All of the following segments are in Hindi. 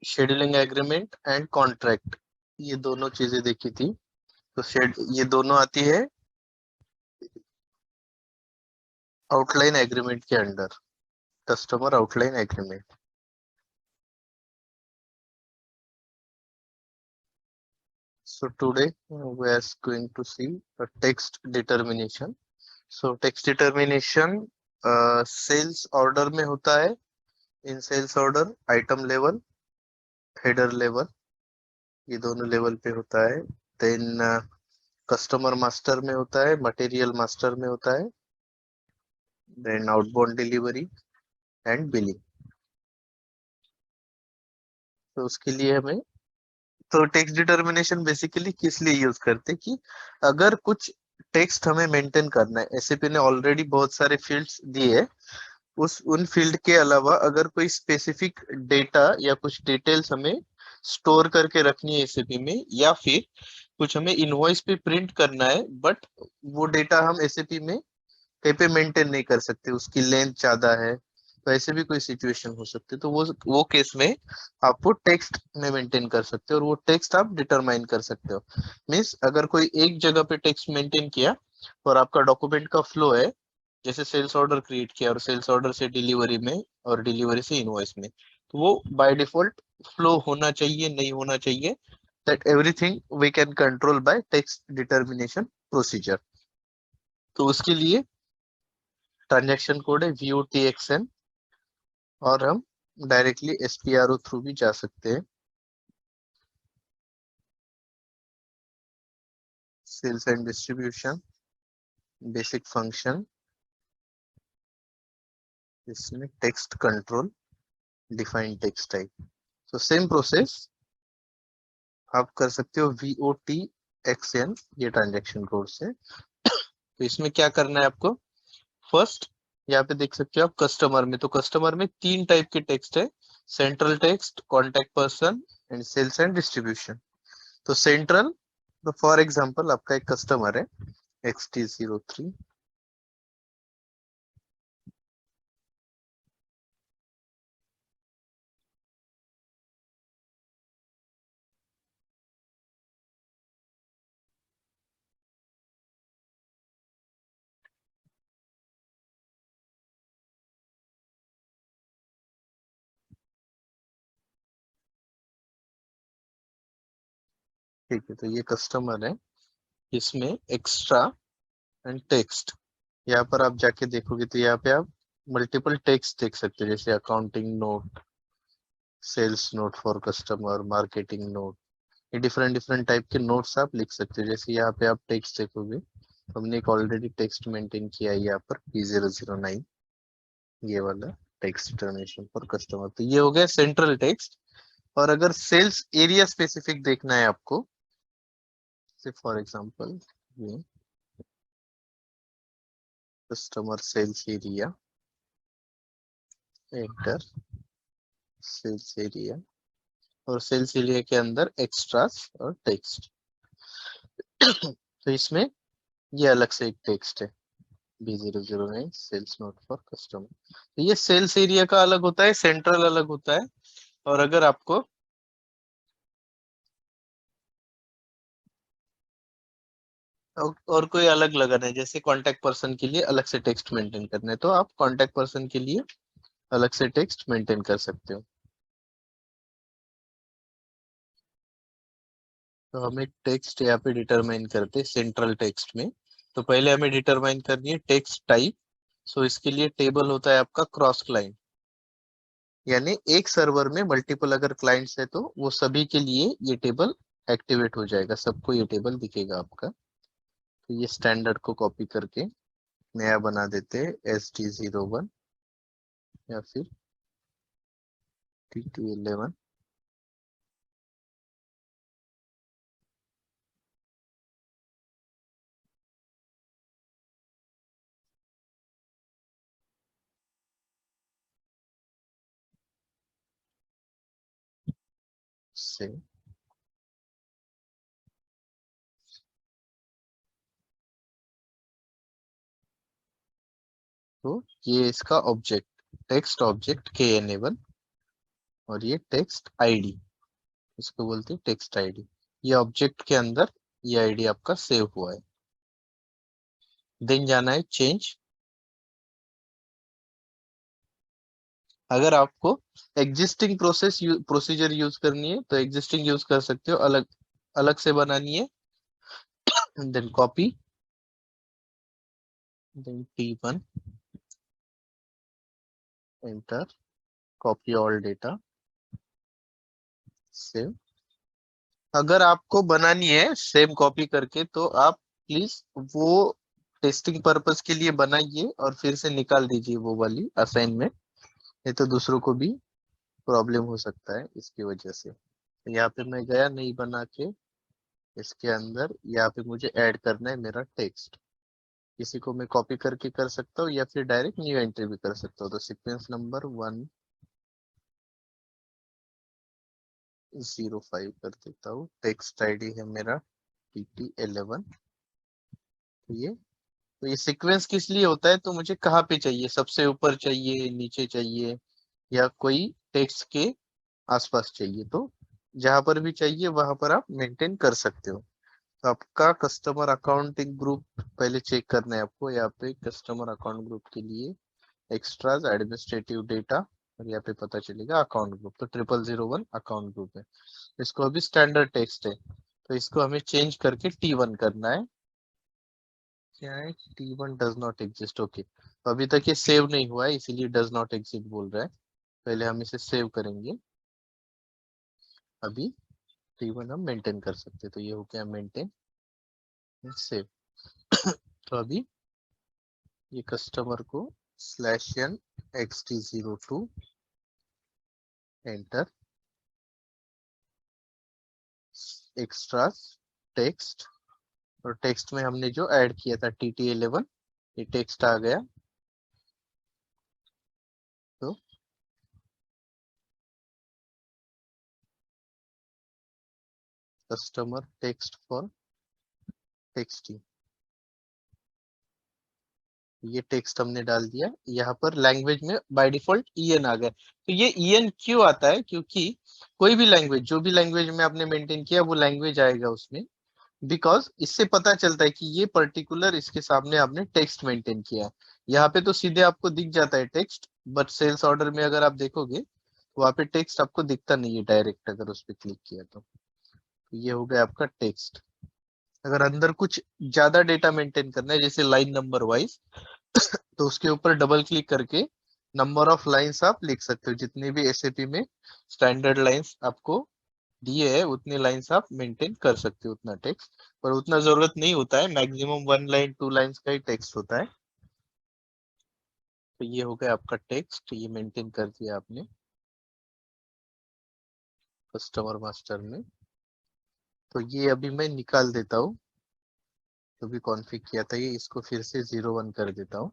शेड्यूलिंग एग्रीमेंट एंड कॉन्ट्रैक्ट, ये दोनों चीजें देखी थी। तो ये दोनों आती है आउटलाइन एग्रीमेंट के under, customer outline agreement. So today we are going to see a text determination. So text determination sales order में होता है, in sales order item level, header level, ये दोनों लेवल पे होता है। देन कस्टमर मास्टर में होता है, मटेरियल मास्टर में होता है, then outbound delivery and billing. तो उसके लिए हमें, तो टेक्स्ट डिटर्मिनेशन बेसिकली किस लिए यूज करते हैं कि अगर कुछ टेक्स्ट हमें मेंटेन करना है, एसएपी ने ऑलरेडी बहुत सारे फील्ड्स दिए हैं, उन फील्ड के अलावा अगर कोई स्पेसिफिक डेटा या कुछ डिटेल्स हमें स्टोर करके रखनी है एसएपी में, या फिर कुछ हमें इनवॉइस पे प्रिंट करना है, बट वो डेटा हम एसएपी में कहीं पे मेंटेन नहीं कर सकते, उसकी लेंथ ज्यादा है, तो ऐसे भी कोई सिचुएशन हो सकती है। तो वो केस में आप वो टेक्स्ट में मेंटेन कर सकते हो, और वो टेक्स्ट आप डिटरमाइन कर सकते हो। मीन्स अगर कोई एक जगह पे टेक्स्ट मेंटेन किया और आपका डॉक्यूमेंट का फ्लो है, जैसे सेल्स ऑर्डर क्रिएट किया और सेल्स ऑर्डर से डिलीवरी में और डिलीवरी से इनवॉइस में, तो वो बाय डिफॉल्ट फ्लो होना चाहिए, नहीं होना चाहिए, that everything we can control by text determination procedure. तो उसके लिए ट्रांजैक्शन कोड है VOTXN, और हम डायरेक्टली SPRO थ्रू भी जा सकते हैं। Sales and distribution basic function, इसमें text control, define text type. तो सेम प्रोसेस आप कर सकते हो VOTXN ये ट्रांजैक्शन कोड से। तो इसमें क्या करना है आपको, फर्स्ट यहाँ पे देख सकते हो आप कस्टमर में, तो कस्टमर में 3 टाइप के टेक्स्ट है, central text, contact person and sales and distribution. तो सेंट्रल, तो फॉर एग्जांपल आपका एक कस्टमर है XT03, ठीक है। तो ये कस्टमर है, इसमें एक्स्ट्रा एंड टेक्स्ट, यहाँ पर आप जाके देखोगे तो यहाँ पे आप मल्टीपल टेक्स्ट देख सकते हो, जैसे accounting note, sales note for customer, marketing note, ये डिफरेंट डिफरेंट टाइप के नोट्स आप लिख सकते हो। जैसे यहाँ पे आप टेक्स्ट देखोगे, हमने एक ऑलरेडी टेक्स्ट मेंटेन किया है यहाँ पर P009, ये वाला टेक्स्ट डिटर्मिनेशन फॉर कस्टमर। तो ये हो गया सेंट्रल टेक्स्ट। और अगर सेल्स एरिया स्पेसिफिक देखना है आपको, फॉर एग्जांपल ये customer sales area, enter sales area, और सेल्स एरिया के अंदर एक्स्ट्रास और टेक्स्ट। तो इसमें ये अलग से एक टेक्स्ट है B009 sales note for customer. तो ये सेल्स एरिया का अलग होता है, सेंट्रल अलग होता है। और अगर आपको और कोई अलग लगाना है, जैसे कांटेक्ट पर्सन के लिए अलग से टेक्स्ट मेंटेन करना है, तो आप कांटेक्ट पर्सन के लिए अलग से टेक्स्ट मेंटेन कर सकते हो। तो हम एक टेक्स्ट यहाँ पे डिटरमाइन करते हैं सेंट्रल टेक्स्ट में। तो पहले हमें डिटरमाइन करनी है टेक्स्ट टाइप। सो इसके लिए टेबल होता है आपका क्रॉस क्लाइंट, यानी एक सर्वर में मल्टीपल अगर क्लाइंट्स है तो वो सभी के लिए ये टेबल एक्टिवेट हो जाएगा, सबको ये टेबल दिखेगा आपका। तो ये स्टैंडर्ड को कॉपी करके नया बना देते हैं ST01 या फिर TT11। से तो ये इसका ऑब्जेक्ट, टेक्स्ट ऑब्जेक्ट KN1, और ये टेक्स्ट आईडी, इसको बोलते हैं टेक्स्ट आईडी। ये ऑब्जेक्ट के अंदर ये आईडी आपका सेव हुआ है। देन जाना है चेंज। अगर आपको एग्जिस्टिंग प्रोसीजर यूज करनी है तो एग्जिस्टिंग यूज कर सकते हो, अलग अलग से बनानी है। Then copy, then T1 enter, copy all data, save. अगर आपको बनानी है सेम कॉपी करके तो आप प्लीज वो टेस्टिंग पर्पस के लिए बनाइए और फिर से निकाल दीजिए वो वाली असाइनमेंट, नहीं तो दूसरों को भी प्रॉब्लम हो सकता है इसकी वजह से। तो यहाँ पे मैं गया नहीं बना के, इसके अंदर यहाँ पे मुझे ऐड करना है मेरा टेक्स्ट। किसी को मैं कॉपी करके कर सकता हूँ या फिर डायरेक्ट न्यू एंट्री भी कर सकता हूँ। तो सीक्वेंस नंबर 105 कर देता हूँ। टेक्स्ट आईडी है मेरा TT11। तो ये सीक्वेंस किस लिए होता है, तो मुझे कहाँ पे चाहिए, सबसे ऊपर चाहिए, नीचे चाहिए, या कोई टेक्स्ट के आसपास चाहिए। तो जहां पर भी चाहिए वहां पर आप मेंटेन कर सकते हो। तो आपका कस्टमर अकाउंटिंग ग्रुप पहले चेक करना है आपको। यहाँ पे कस्टमर अकाउंट ग्रुप के लिए एक्स्ट्राज एडमिनिस्ट्रेटिव डेटा, और यहाँ पे पता चलेगा अकाउंट ग्रुप। तो 0001 अकाउंट ग्रुप है। इसको अभी स्टैंडर्ड टेक्स्ट है तो इसको हमें चेंज करके T1 करना है। क्या है, T1 does not exist. Okay, तो अभी तक ये सेव नहीं हुआ है इसीलिए डज नॉट एग्जिस्ट बोल रहा है। पहले हम इसे सेव करेंगे। अभी T1 हम मेंटेन कर सकते हैं। तो ये हो गया मेंटेन, सेव। तो अभी ये कस्टमर को /n xt02 enter, extra text, और टेक्स्ट में हमने जो ऐड किया था TT11 ये टेक्स्ट आ गया। तो कस्टमर टेक्स्ट फॉर टेक्सटिंग, ये टेक्स्ट हमने डाल दिया। यहाँ पर लैंग्वेज में बाय डिफॉल्ट EN आ गया। तो ये EN क्यों आता है, क्योंकि कोई भी लैंग्वेज, जो भी लैंग्वेज में आपने मेंटेन किया वो लैंग्वेज आएगा उसमें। बिकॉज इससे पता चलता है कि ये पर्टिकुलर इसके सामने आपने टेक्स्ट मेंटेन किया है। यहाँ पे तो सीधे आपको दिख जाता है टेक्स्ट, बट सेल्स ऑर्डर में अगर आप देखोगे तो वहाँ पे टेक्स्ट आपको दिखता नहीं है डायरेक्ट, अगर उस पर क्लिक किया तो। ये हो गया आपका टेक्स्ट। अगर अंदर कुछ ज्यादा डेटा मेंटेन करना है जैसे लाइन नंबर वाइज, तो उसके ऊपर डबल क्लिक करके नंबर ऑफ लाइंस आप लिख सकते हो। जितने भी एसएपी में स्टैंडर्ड लाइंस आपको दिए है उतने लाइंस आप मेंटेन कर सकते हो, उतना टेक्स्ट। पर उतना जरूरत नहीं होता है, मैक्सिमम 1 लाइन 2 लाइंस का ही टेक्स्ट होता है। तो ये हो गया आपका टेक्स्ट, ये मेंटेन कर दिया आपने कस्टमर मास्टर में। तो ये अभी मैं निकाल देता हूँ, तो भी कॉन्फ़िग किया था ये, इसको फिर से 01 कर देता हूँ।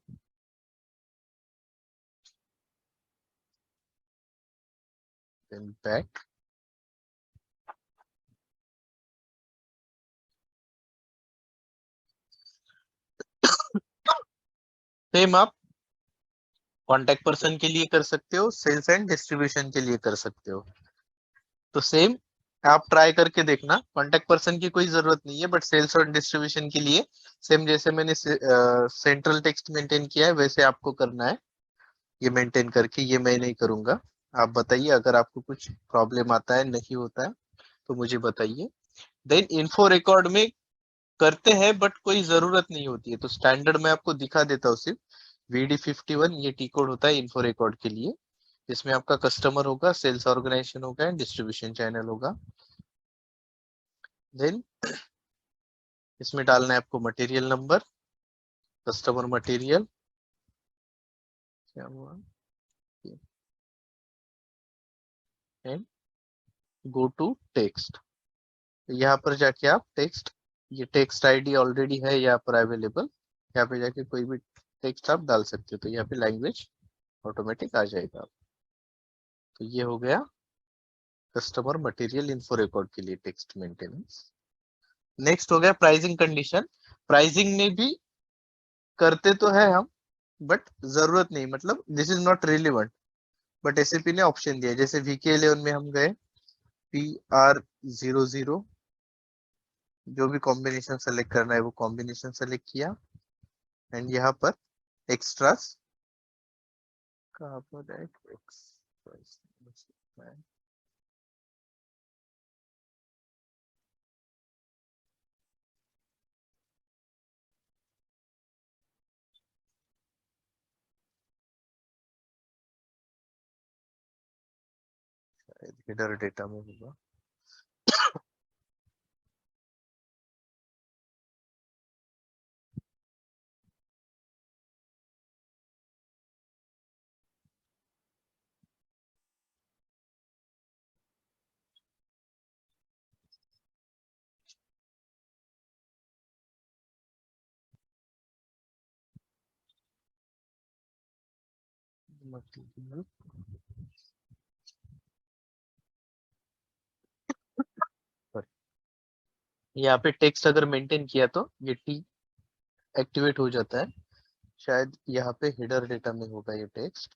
देन बैक, सेम आप कॉन्टेक्ट पर्सन के लिए कर सकते हो, सेल्स एंड डिस्ट्रीब्यूशन के लिए कर सकते हो। तो सेम आप ट्राई करके देखना। कॉन्टेक्ट पर्सन की कोई जरूरत नहीं है, बट सेल्स और डिस्ट्रीब्यूशन के लिए सेम जैसे मैंने सेंट्रल टेक्स्ट मेंटेन किया है वैसे आपको करना है। ये मेंटेन करके ये मैं नहीं करूंगा। आप बताइए अगर आपको कुछ प्रॉब्लम आता है, नहीं होता है तो मुझे बताइए। देन इन्फो रिकॉर्ड में करते हैं बट कोई जरूरत नहीं होती है, तो स्टैंडर्ड में आपको दिखा देता हूँ सिर्फ। VD51 ये टी कोड होता है इन्फो रिकॉर्ड के लिए। इसमें आपका कस्टमर होगा, सेल्स ऑर्गेनाइजेशन होगा एंड डिस्ट्रीब्यूशन चैनल होगा। देन इसमें डालना है आपको मटेरियल नंबर, कस्टमर मटेरियल क्या हुआ, एंड गो टू टेक्स्ट। यहाँ पर जाके आप टेक्स्ट, ये टेक्स्ट आईडी ऑलरेडी है यहाँ पर अवेलेबल, यहाँ पे जाके कोई भी टेक्स्ट आप डाल सकते हो। तो यहाँ पे लैंग्वेज ऑटोमेटिक आ जाएगा। तो ये हो गया कस्टमर मटेरियल इन्फो रिकॉर्ड के लिए टेक्स्ट मेंटेनेंस। नेक्स्ट हो गया प्राइसिंग कंडीशन। प्राइसिंग में भी करते तो है हम, बट जरूरत नहीं, मतलब this is not relevant. But SAP ने ऑप्शन दिया, जैसे VK11 में हम गए PR00, जो भी कॉम्बिनेशन सेलेक्ट करना है वो कॉम्बिनेशन सेलेक्ट किया, एंड यहाँ पर एक्स्ट्रास कहाँ पर है, हेडर डेटा में होगा। मटेरियल यहाँ पे टेक्स्ट अगर मेंटेन किया तो ये टी एक्टिवेट हो जाता है, शायद यहाँ पे हेडर डेटा में होगा ये टेक्स्ट।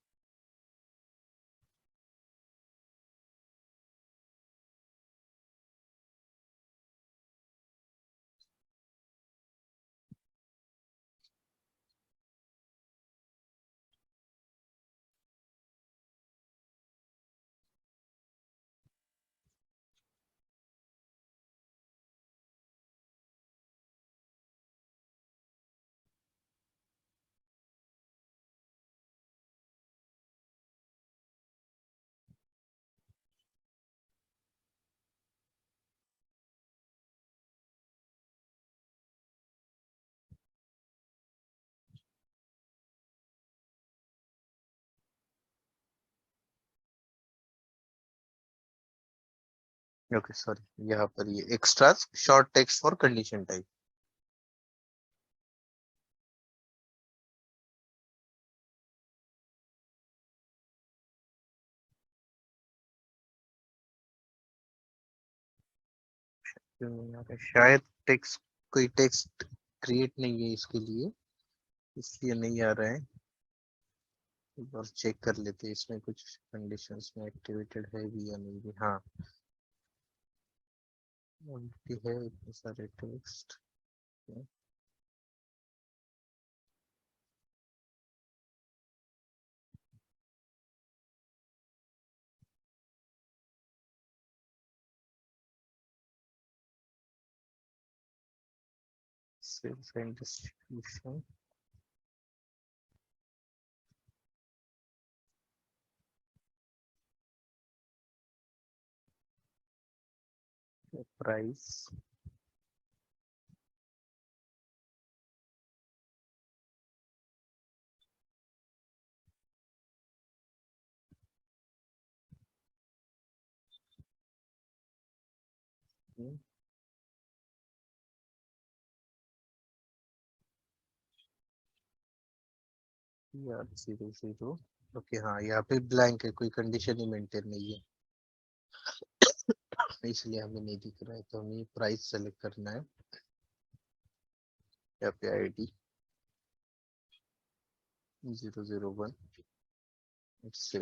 ओके सॉरी, यहाँ पर ये extras short text for condition type. शायद टेक्स्ट, कोई टेक्स्ट क्रिएट नहीं है इसके लिए, इसलिए नहीं आ रहा है। एक बार चेक कर लेते हैं इसमें कुछ कंडीशंस में एक्टिवेटेड है भी या नहीं भी। हाँ ऑलरेडी है इतने सारे text. Sales and distribution, price, यार 00। ओके हाँ यहाँ पे ब्लैंक है, कोई कंडीशन ही मेंटेन नहीं है, इसलिए हमें नहीं दिख रहा है। तो हमें प्राइस सेलेक्ट करना है, यहाँ पे ID 001, इससे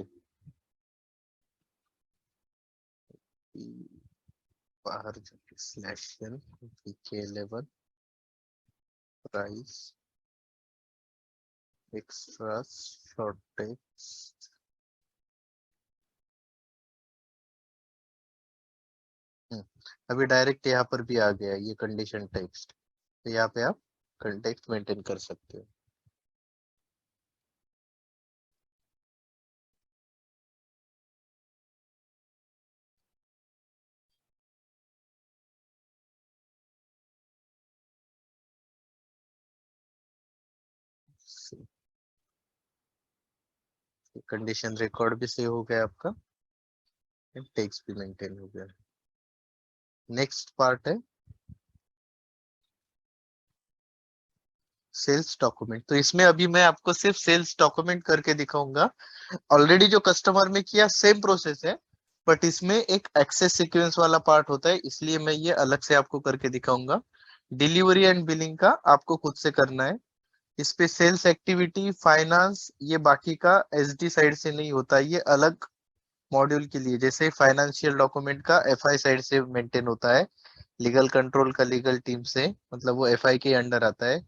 बाहर जाके /n VK11 price extra short text. अभी डायरेक्ट यहाँ पर भी आ गया ये कंडीशन टेक्स्ट, तो यहाँ पे आप कंटेक्स्ट मेंटेन कर सकते हो। कंडीशन रिकॉर्ड भी सेव हो गया आपका, टेक्स्ट भी मेंटेन हो गया। नेक्स्ट पार्ट है सेल्स डॉक्यूमेंट। तो इसमें अभी मैं आपको सिर्फ सेल्स डॉक्यूमेंट करके दिखाऊंगा। ऑलरेडी जो कस्टमर में किया सेम प्रोसेस है, बट इसमें एक एक्सेस सीक्वेंस वाला पार्ट होता है, इसलिए मैं ये अलग से आपको करके दिखाऊंगा। डिलीवरी एंड बिलिंग का आपको खुद से करना है। इस पे सेल्स एक्टिविटी, फाइनेंस, ये बाकी का एसडी साइड से नहीं होता, ये अलग मॉड्यूल के लिए। जैसे फाइनेंशियल डॉक्यूमेंट का एफआई साइड से मेंटेन होता है, लीगल कंट्रोल का लीगल टीम से, मतलब वो एफआई के अंडर आता है।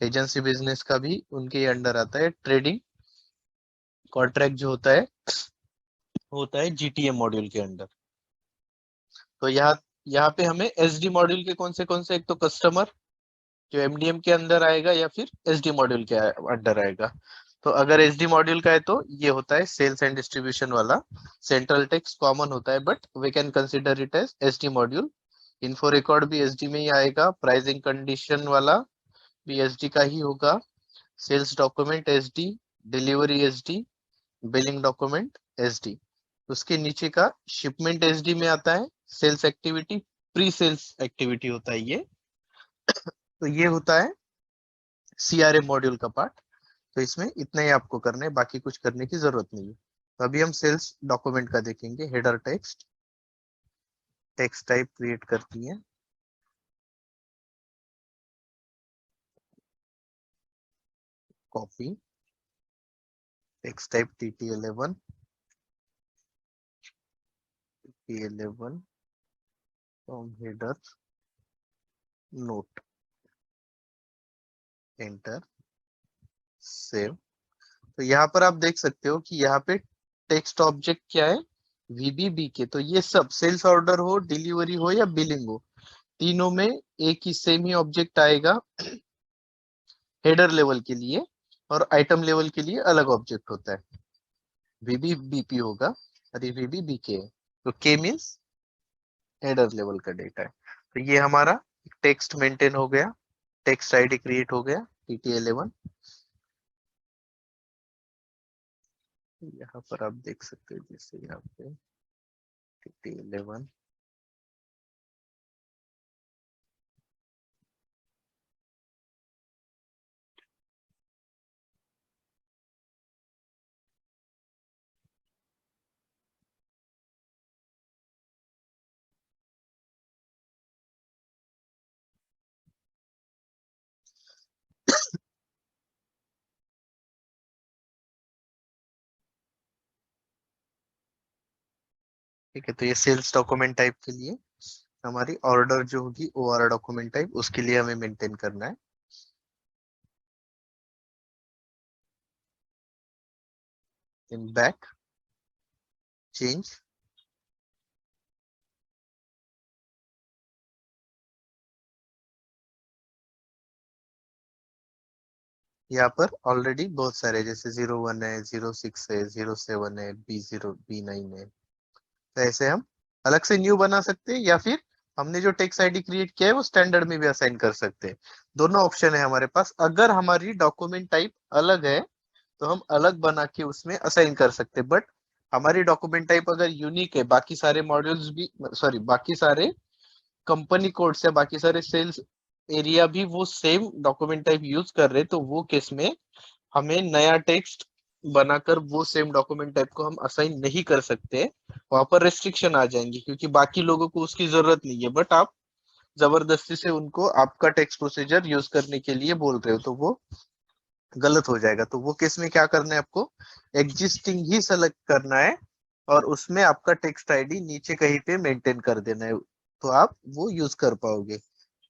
एजेंसी बिजनेस का भी उनके अंडर आता है। ट्रेडिंग कॉन्ट्रैक्ट जो होता है जीटीएम मॉड्यूल के अंडर। तो यहाँ यहाँ पे हमें एसडी मॉड्यूल के कौन से, एक तो कस्टमर जो एमडीएम के अंदर आएगा, या फिर एसडी मॉड्यूल के अंडर आएगा। तो अगर एसडी मॉड्यूल का है तो ये होता है सेल्स एंड डिस्ट्रीब्यूशन वाला। सेंट्रल टैक्स कॉमन होता है, but we can consider it as SD module. Info record भी एसडी में ही आएगा। प्राइसिंग कंडीशन वाला भी एसडी का ही होगा। Sales document SD, delivery SD, billing document SD. उसके नीचे का शिपमेंट एसडी में आता है। Sales activity, pre sales activity होता है ये। तो ये होता है सीआरएम मॉड्यूल का पार्ट। तो इसमें इतना ही आपको करना है, बाकी कुछ करने की जरूरत नहीं है। तो अभी हम सेल्स डॉक्यूमेंट का देखेंगे। Header text, text type create करती है, copy, text type TT11, TT11 from header, note, enter, save. तो यहाँ पर आप देख सकते हो कि यहाँ पे टेक्स्ट ऑब्जेक्ट क्या है, VBB के। तो ये सब सेल्स ऑर्डर हो, डिलीवरी हो या बिलिंग हो, तीनों में एक ही सेम ही ऑब्जेक्ट आएगा। हेडर लेवल के लिए और आइटम लेवल के लिए अलग ऑब्जेक्ट होता है। VBBP होगा और ये VBBK है। तो K मीन्स हेडर लेवल का डेटा है। तो ये हमारा टेक्स्ट मेंटेन हो गया, टेक्स्ट आईडी क्रिएट हो गया TT11। यहाँ पर आप देख सकते हो, जैसे यहाँ पे TT11, ठीक है। तो ये सेल्स डॉक्यूमेंट टाइप के लिए हमारी ऑर्डर जो होगी OR डॉक्यूमेंट टाइप, उसके लिए हमें मेंटेन करना है। इन बैक, चेंज, यहाँ पर ऑलरेडी बहुत सारे, जैसे 01 है, 06 है, 07 है, B0, B9 है। तो ऐसे हम अलग से न्यू बना सकते हैं, या फिर हमने जो टेक्स्ट आईडी क्रिएट किया है वो स्टैंडर्ड में भी असाइन कर सकते हैं। दोनों ऑप्शन है हमारे पास। अगर हमारी डॉक्यूमेंट टाइप अलग है तो हम अलग बना के उसमें असाइन कर सकते हैं। बट हमारी डॉक्यूमेंट टाइप अगर यूनिक है, बाकी सारे मॉड्यूल्स भी, सॉरी, बाकी सारे कंपनी कोड्स या बाकी सारे सेल्स एरिया भी वो सेम डॉक्यूमेंट टाइप यूज कर रहे हैं, तो वो केस में हमें नया टेक्स्ट बनाकर वो सेम डॉक्यूमेंट टाइप को हम असाइन नहीं कर सकते। वहां पर रेस्ट्रिक्शन आ जाएंगी, क्योंकि बाकी लोगों को उसकी जरूरत नहीं है, बट आप जबरदस्ती से उनको आपका टेक्स्ट प्रोसीजर यूज करने के लिए बोल रहे हो, तो वो गलत हो जाएगा। तो वो केस में क्या करना है आपको, एग्जिस्टिंग ही सेलेक्ट करना है और उसमें आपका टेक्स्ट आईडी नीचे कहीं पे मेंटेन कर देना है, तो आप वो यूज कर पाओगे।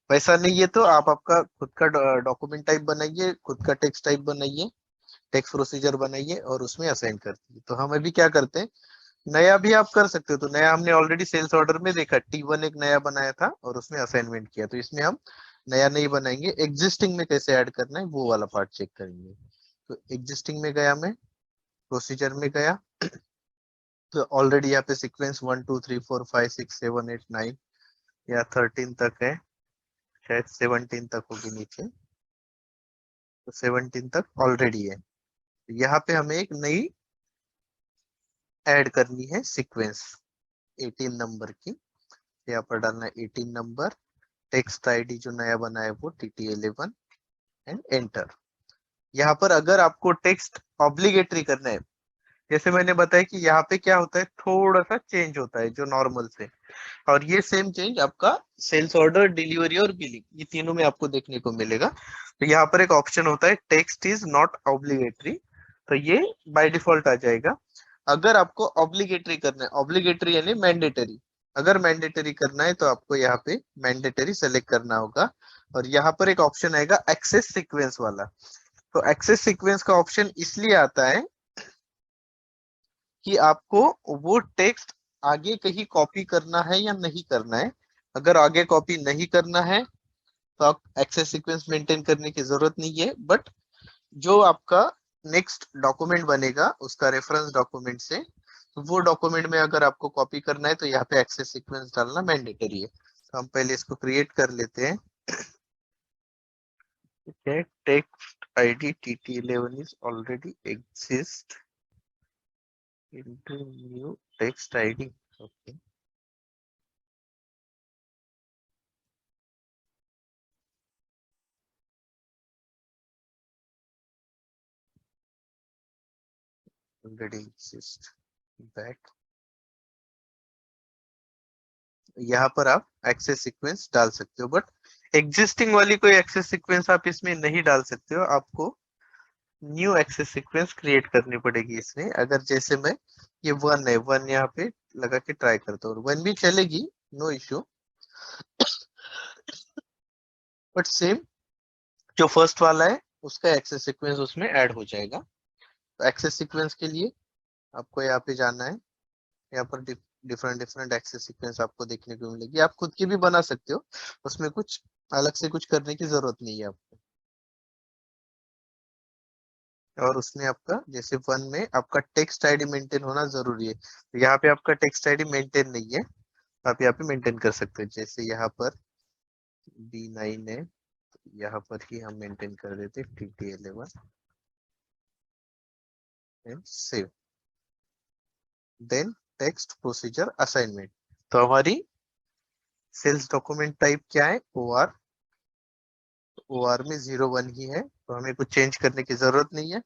वैसा नहीं है तो आप आपका खुद का डॉक्यूमेंट टाइप बनाइए, खुद का टेक्स्ट टाइप बनाइए, टेक्स्ट प्रोसीजर बनाइए और उसमें असाइन कर दीजिए। तो हम अभी क्या करते हैं, नया भी आप कर सकते हो। तो नया हमने ऑलरेडी सेल्स ऑर्डर में देखा, T1 एक नया बनाया था और उसमें असाइनमेंट किया। तो इसमें हम नया नहीं बनाएंगे, एग्जिस्टिंग में कैसे ऐड करना है वो वाला पार्ट चेक करेंगे। तो एग्जिस्टिंग में गया मैं, प्रोसीजर में गया, तो ऑलरेडी यहाँ पे सीक्वेंस 1 2 3 4 5 6 7 8 9 या 13 तक है, शायद 17 तक होगी नीचे। तो 17 तक ऑलरेडी है। यहाँ पे हमें एक नई ऐड करनी है सीक्वेंस 18 नंबर की। यहाँ पर डालना है 18 नंबर, टेक्स्ट आईडी जो नया बना है वो TT11 एंड एंटर। यहाँ पर अगर आपको टेक्स्ट ऑब्लिगेटरी करना है, जैसे मैंने बताया कि यहाँ पे क्या होता है, थोड़ा सा चेंज होता है जो नॉर्मल से, और ये सेम चेंज आपका सेल्स ऑर्डर, डिलीवरी और बिलिंग, ये तीनों में आपको देखने को मिलेगा। तो यहाँ पर एक ऑप्शन होता है टेक्स्ट इज नॉट ऑब्लिगेटरी, तो ये बाय डिफॉल्ट आ जाएगा। अगर आपको ऑब्लिगेटरी करना है, ऑब्लिगेटरी यानी मैंडेटरी, अगर मैंडेटरी करना है तो आपको यहाँ पे मैंडेटरी सेलेक्ट करना होगा। और यहाँ पर एक ऑप्शन आएगा एक्सेस सीक्वेंस वाला। तो एक्सेस सीक्वेंस का ऑप्शन इसलिए आता है कि आपको वो टेक्स्ट आगे कहीं कॉपी करना है या नहीं करना है। अगर आगे कॉपी नहीं करना है तो आप एक्सेस सीक्वेंस मेंटेन करने की जरूरत नहीं है, बट जो आपका नेक्स्ट डॉक्यूमेंट बनेगा उसका रेफरेंस डॉक्यूमेंट से, तो वो डॉक्यूमेंट में अगर आपको कॉपी करना है तो यहाँ पे एक्सेस सीक्वेंस डालना मैंडेटरी है। तो हम पहले इसको क्रिएट कर लेते हैं। ठीक है, text ID tt11 is already exist into new text id। okay, already exist that। यहाँ पर आप एक्सेस सीक्वेंस डाल सकते हो, बट एग्जिस्टिंग वाली कोई एक्सेस सीक्वेंस आप इसमें नहीं डाल सकते हो, आपको न्यू एक्सेस सीक्वेंस क्रिएट करनी पड़ेगी इसमें। अगर जैसे मैं ये वन है, वन यहाँ पे लगा के ट्राई करता हूँ, वन भी चलेगी, नो इश्यू, बट सेम जो फर्स्ट वाला है उसका एक्सेस सीक्वेंस उसमें ऐड हो जाएगा। तो एक्सेस सीक्वेंस के लिए आपको यहाँ पे जाना है, यहाँ पर डिफरेंट डिफरेंट एक्सेस सीक्वेंस आपको देखने को मिलेगी, आप खुद की भी बना सकते हो, उसमें कुछ अलग से कुछ करने की जरूरत नहीं है आपको। और उसमें आपका जैसे वन में आपका टेक्स्ट आईडी मेंटेन होना जरूरी है, तो यहाँ पे आपका टेक्स्ट आईडी मेंटेन नहीं है, आप यहाँ पे मेंटेन कर सकते हो। जैसे यहाँ पर B9 है, यहाँ पर ही हम मेंटेन कर देते tt11 and save. Then text procedure assignment, तो हमारी सेल्स डॉक्यूमेंट टाइप क्या है, OR। OR में 01 ही है, तो हमें कुछ चेंज करने की जरूरत नहीं है,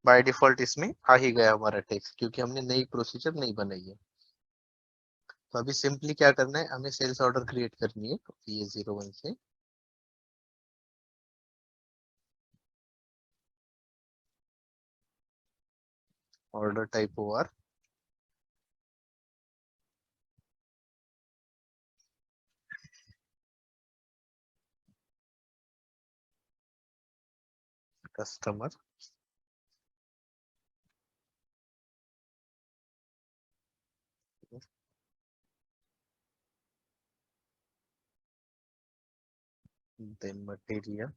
बाय डिफॉल्ट इसमें आ ही गया हमारा टेक्स्ट, क्योंकि हमने नई प्रोसीजर नहीं बनाई है। तो अभी सिंपली क्या करना है, हमें सेल्स ऑर्डर क्रिएट करनी है, तो ये 01 से order type OR, customer, then material,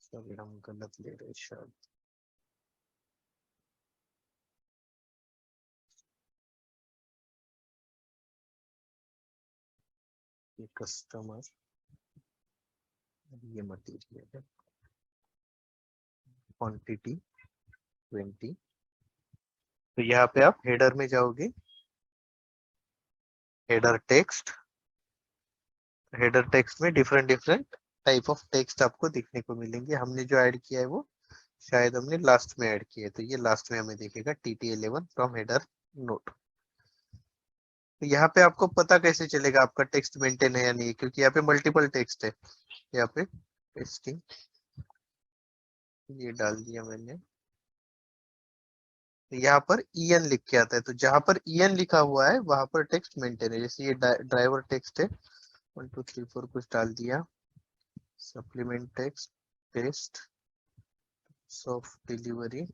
sorry हम गलत ले रहे शायद, ये कस्टमर, ये मटेरियल है, क्वांटिटी 20। तो यहाँ पे आप हेडर में जाओगे, हेडर टेक्स्ट, हेडर टेक्स्ट में different different type of text आपको दिखने को मिलेंगे। हमने जो ऐड किया है वो शायद हमने लास्ट में ऐड किया है, तो ये लास्ट में हमें देखेगा tt11 फ्रॉम हेडर नोट। तो यहाँ पे आपको पता कैसे चलेगा आपका टेक्स्ट मेंटेन है या नहीं, क्योंकि यहाँ पे मल्टीपल टेक्स्ट है। यहाँ पे टेस्टिंग ये डाल दिया मैंने, तो यहाँ पर en लिख के आता है, तो जहां पर en लिखा हुआ है वहां पर टेक्स्ट मेंटेन है। जैसे ये ड्राइवर टेक्स्ट है, 1 2 3 4 कुछ डाल दिया, supplement text, test of delivery,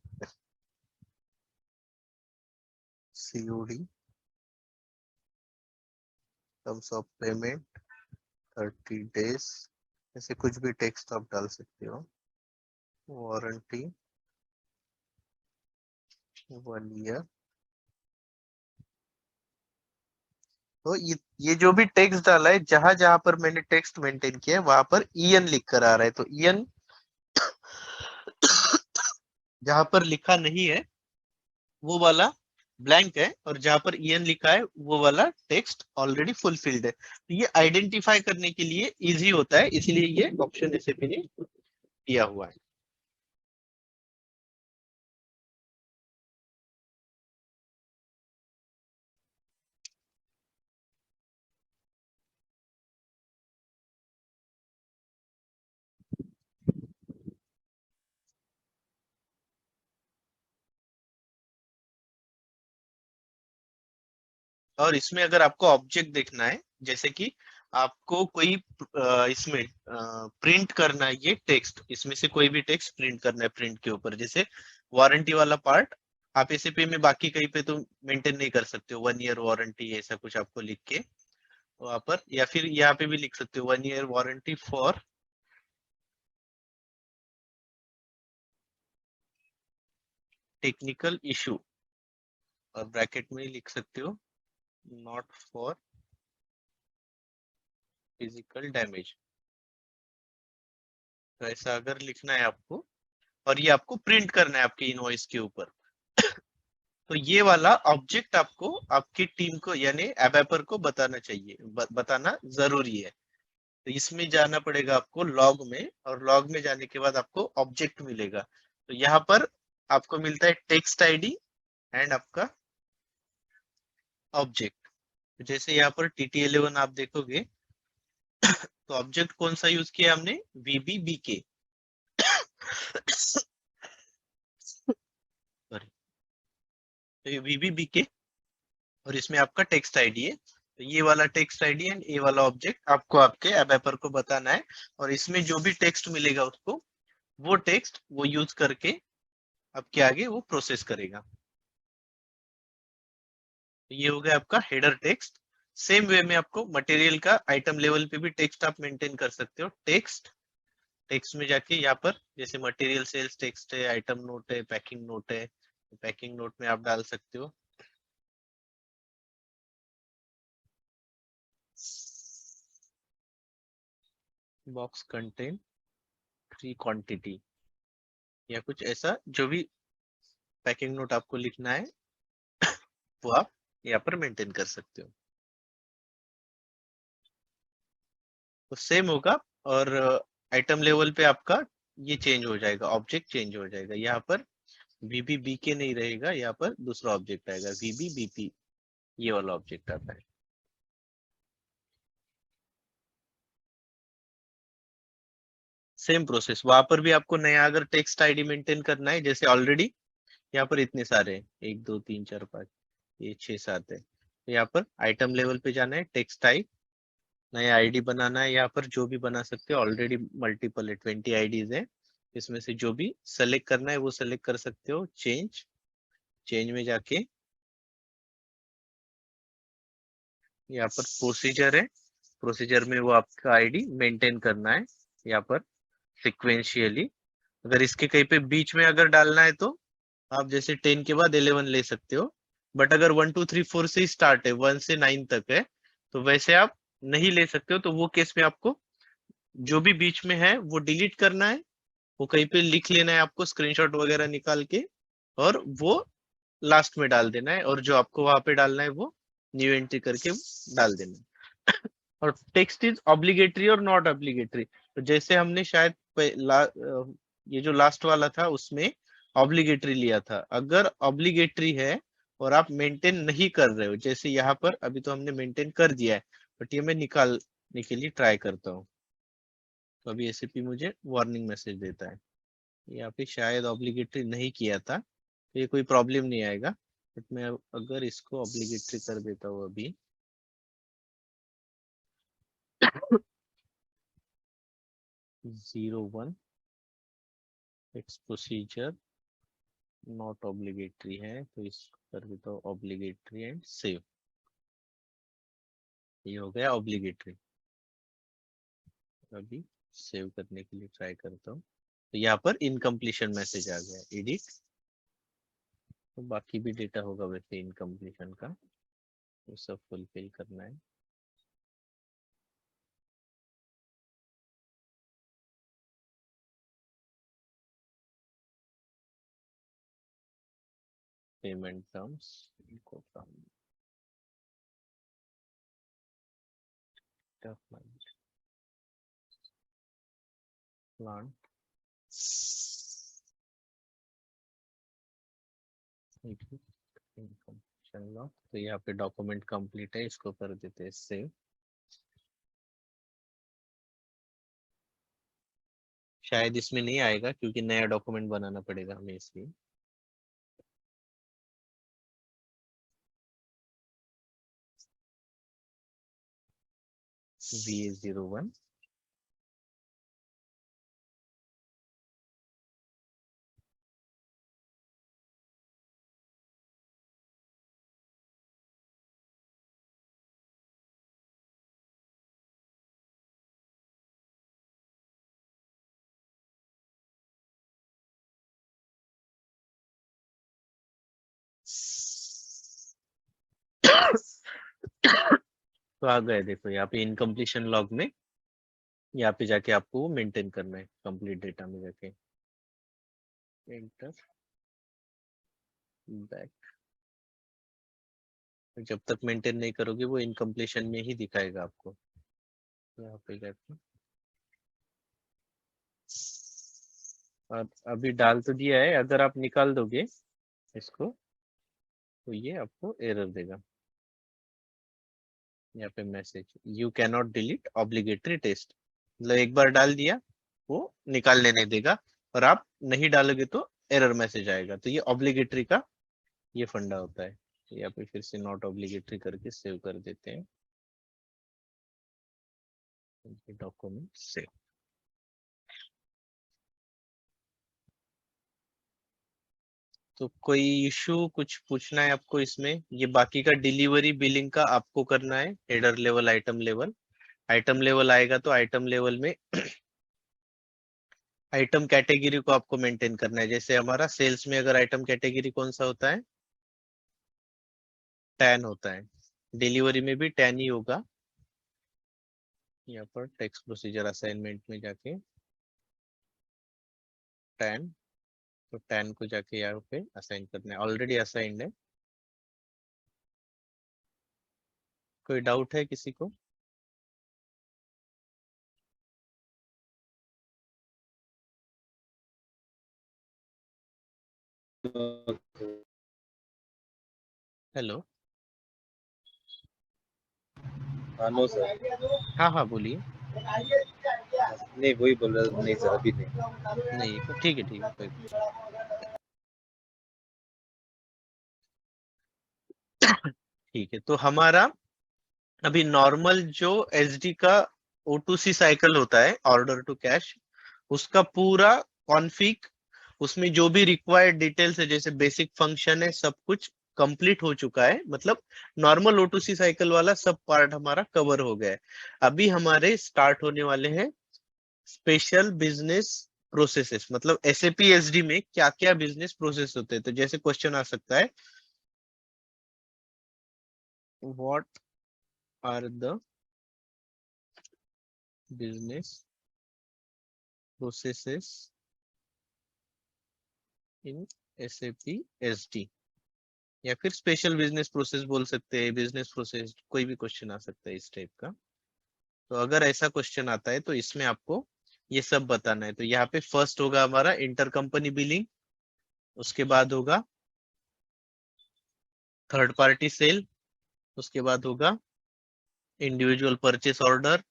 COD, terms of payment 30 days, ऐसे कुछ भी टेक्स्ट आप डाल सकते हो, वारंटी 1 ईयर। तो ये जो भी टेक्स्ट डाला है, जहां जहां पर मैंने टेक्स्ट मेंटेन किया है वहां पर en लिख कर आ रहा है, तो en जहां पर लिखा नहीं है वो वाला ब्लैंक है और जहां पर ईएन लिखा है वो वाला टेक्स्ट ऑलरेडी फुलफिल्ड है। तो ये आइडेंटिफाई करने के लिए इजी होता है, इसलिए ये ऑप्शन एसएपी ने दिया हुआ है। और इसमें अगर आपको ऑब्जेक्ट देखना है, जैसे कि आपको कोई इसमें प्रिंट करना है, ये टेक्स्ट इसमें से कोई भी टेक्स्ट प्रिंट करना है प्रिंट के ऊपर, जैसे वारंटी वाला पार्ट आप एसएपी में बाकी कहीं पे तो मेंटेन नहीं कर सकते हो, 1 ईयर वारंटी ऐसा कुछ आपको लिख के वहां पर, या फिर यहाँ पे भी लिख सकते हो 1 year warranty for technical issue, और ब्रैकेट में लिख सकते हो नॉट फॉर फिजिकल डैमेज। तो ऐसा अगर लिखना है आपको, और ये आपको प्रिंट करना है आपके इनवॉइस के ऊपर, तो ये वाला ऑब्जेक्ट आपको आपकी टीम को यानी एबैपर को बताना चाहिए, बताना जरूरी है। तो इसमें जाना पड़ेगा आपको लॉग में, और लॉग में जाने के बाद आपको ऑब्जेक्ट मिलेगा। तो यहाँ पर आपको मिलता है टेक्स्ट आईडी एंड आपका ऑब्जेक्ट। जैसे यहाँ पर TT11 आप देखोगे, तो ऑब्जेक्ट कौन सा यूज किया हमने, VBBK, सॉरी, तो ये VBBK, और इसमें आपका टेक्स्ट आईडी है। तो ये वाला टेक्स्ट आईडी एंड ये वाला ऑब्जेक्ट आपको आपके एबैपर को बताना है, और इसमें जो भी टेक्स्ट मिलेगा उसको, वो टेक्स्ट वो यूज करके आपके आगे वो प्रोसेस करेगा। तो ये हो गया आपका हेडर टेक्स्ट। सेम वे में आपको मटेरियल का आइटम लेवल पे भी टेक्स्ट आप मेंटेन कर सकते हो। टेक्स्ट, टेक्स्ट में जाके यहाँ पर जैसे मटेरियल सेल्स टेक्स्ट है, आइटम नोट है, पैकिंग नोट है, पैकिंग नोट में आप डाल सकते हो बॉक्स कंटेन 3 क्वांटिटी, या कुछ ऐसा जो भी पैकिंग नोट आपको लिखना है वो आप यहाँ पर मेंटेन कर सकते हो। तो सेम होगा, और आइटम लेवल पे आपका ये चेंज हो जाएगा, ऑब्जेक्ट चेंज हो जाएगा। यहाँ पर VBBK नहीं रहेगा, यहाँ पर दूसरा ऑब्जेक्ट आएगा VBBP, ये वाला ऑब्जेक्ट आता है। सेम प्रोसेस, वहां पर भी आपको नया अगर टेक्स्ट आईडी मेंटेन करना है, जैसे ऑलरेडी यहाँ पर इतने सारे हैं, 1 2 3 4 5, ये 6 7 है। तो यहाँ पर आइटम लेवल पे जाना है, टेक्स्ट टाइप, नया आईडी बनाना है, यहाँ पर जो भी बना सकते हो, ऑलरेडी मल्टीपल है, 20 आईडीज है, इसमें से जो भी सेलेक्ट करना है वो सेलेक्ट कर सकते हो। चेंज, चेंज में जाके यहाँ पर प्रोसीजर है, प्रोसीजर में वो आपका आईडी मेंटेन करना है यहाँ पर सिक्वेंशियली। अगर इसके कहीं पे बीच में अगर डालना है तो आप जैसे 10 के बाद 11 ले सकते हो, बट अगर 1 2 3 4 से स्टार्ट है, 1 से 9 तक है, तो वैसे आप नहीं ले सकते हो। तो वो केस में आपको जो भी बीच में है वो डिलीट करना है, वो कहीं पे लिख लेना है आपको स्क्रीनशॉट वगैरह निकाल के, और वो लास्ट में डाल देना है, और जो आपको वहां पे डालना है वो न्यू एंट्री करके डाल देना है। और टेक्स्ट इज ऑब्लिगेटरी और नॉट ऑब्लिगेटरी, तो जैसे हमने शायद ये जो लास्ट वाला था उसमें ऑब्लिगेटरी लिया था, अगर ऑब्लिगेटरी है और आप मेंटेन नहीं कर रहे हो, जैसे यहाँ पर अभी तो हमने मेंटेन कर दिया है, बट ये मैं निकालने के लिए ट्राई करता हूँ, तो अभी एसएपी मुझे वार्निंग मैसेज देता है। यहाँ पे शायद ऑब्लिगेटरी नहीं किया था, तो ये कोई प्रॉब्लम नहीं आएगा, बट मैं अगर इसको ऑब्लिगेटरी कर देता हूँ अभी, 01 इट्स प्रोसीजर नॉट ऑब्लिगेटरी है, तो इसको कर देता हूँ ऑब्लिगेटरी एंड सेव, ये हो गया ऑब्लिगेटरी। अभी सेव करने के लिए ट्राई करता हूँ, तो यहाँ पर इनकम्प्लीशन मैसेज आ गया, एडिट, तो बाकी भी डेटा होगा वैसे इनकम्प्लीशन का, वो सब फुलफिल करना है। पेमेंट टर्म्स, प्लांट चलो, तो यहाँ पे डॉक्यूमेंट कंप्लीट है, इसको कर देते हैं सेव। शायद इसमें नहीं आएगा क्योंकि नया डॉक्यूमेंट बनाना पड़ेगा हमें इसलिए। VA01 तो आ गए, देखो यहाँ पे इनकम्प्लीशन लॉग में, यहाँ पे जाके आपको मेंटेन करना है कंप्लीट डेटा में जाके, एंटर बैक। जब तक मेंटेन नहीं करोगे वो इनकम्प्लीशन में ही दिखाएगा आपको। यहाँ पे जाके और अभी डाल तो दिया है, अगर आप निकाल दोगे इसको तो ये आपको एरर देगा। यहाँ पे message, you can not delete obligatory test, मतलब एक बार डाल दिया वो निकालने नहीं देगा, और आप नहीं डालोगे तो एरर मैसेज आएगा। तो ये ऑब्लिगेटरी का ये फंडा होता है। यहाँ पे फिर से नॉट ऑब्लिगेटरी करके सेव कर देते हैं, डॉक्यूमेंट सेव। तो कोई इशू कुछ पूछना है आपको इसमें? ये बाकी का डिलीवरी बिलिंग का आपको करना है, header level, item level. Item level आएगा तो आइटम लेवल में आइटम कैटेगरी को आपको मेंटेन करना है। जैसे हमारा सेल्स में अगर आइटम कैटेगरी कौन सा होता है, 10 होता है, डिलीवरी में भी 10 ही होगा। यहाँ पर टेक्स्ट प्रोसीजर असाइनमेंट में जाके 10, तो 10 को जाके यहाँ पे असाइन करना है, ऑलरेडी असाइंड है। कोई डाउट है किसी को? Hello, no sir. हाँ हाँ बोलिए। नहीं, वही बोल रहा, नहीं सर अभी नहीं। नहीं, ठीक है कोई कुछ ठीक है। तो हमारा अभी नॉर्मल जो एसडी का O2C साइकिल होता है, ऑर्डर टू कैश, उसका पूरा कॉन्फ़िग, उसमें जो भी रिक्वायर्ड डिटेल्स है, जैसे बेसिक फंक्शन है, सब कुछ कंप्लीट हो चुका है। मतलब नॉर्मल O2C साइकिल वाला सब पार्ट हमारा कवर हो गया है। अभी हमारे स्टार्ट होने वाले हैं स्पेशल बिजनेस प्रोसेसेस, मतलब SAP SD में क्या क्या बिजनेस प्रोसेस होते हैं। तो जैसे क्वेश्चन आ सकता है, what are the business processes in SAP SD, या फिर स्पेशल बिजनेस प्रोसेस बोल सकते हैं, बिजनेस प्रोसेस, कोई भी क्वेश्चन आ सकता है इस टाइप का। तो अगर ऐसा क्वेश्चन आता है तो इसमें आपको ये सब बताना है। तो यहाँ पे फर्स्ट होगा हमारा इंटर कंपनी बिलिंग, उसके बाद होगा थर्ड पार्टी सेल, उसके बाद होगा इंडिविजुअल परचेस ऑर्डर,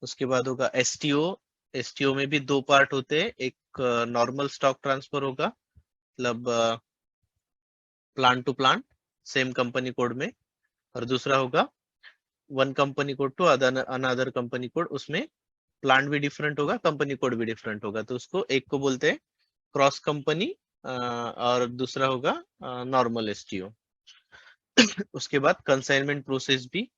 उसके बाद होगा STO। STO में भी दो पार्ट होते हैं, एक नॉर्मल स्टॉक ट्रांसफर होगा, मतलब plant to plant same company code में, और दूसरा होगा one company code to another company code, उसमें प्लांट भी डिफरेंट होगा, कंपनी कोड भी डिफरेंट होगा। तो उसको एक को बोलते हैं क्रॉस कंपनी, और दूसरा होगा नॉर्मल STO। उसके बाद कंसाइनमेंट प्रोसेस भी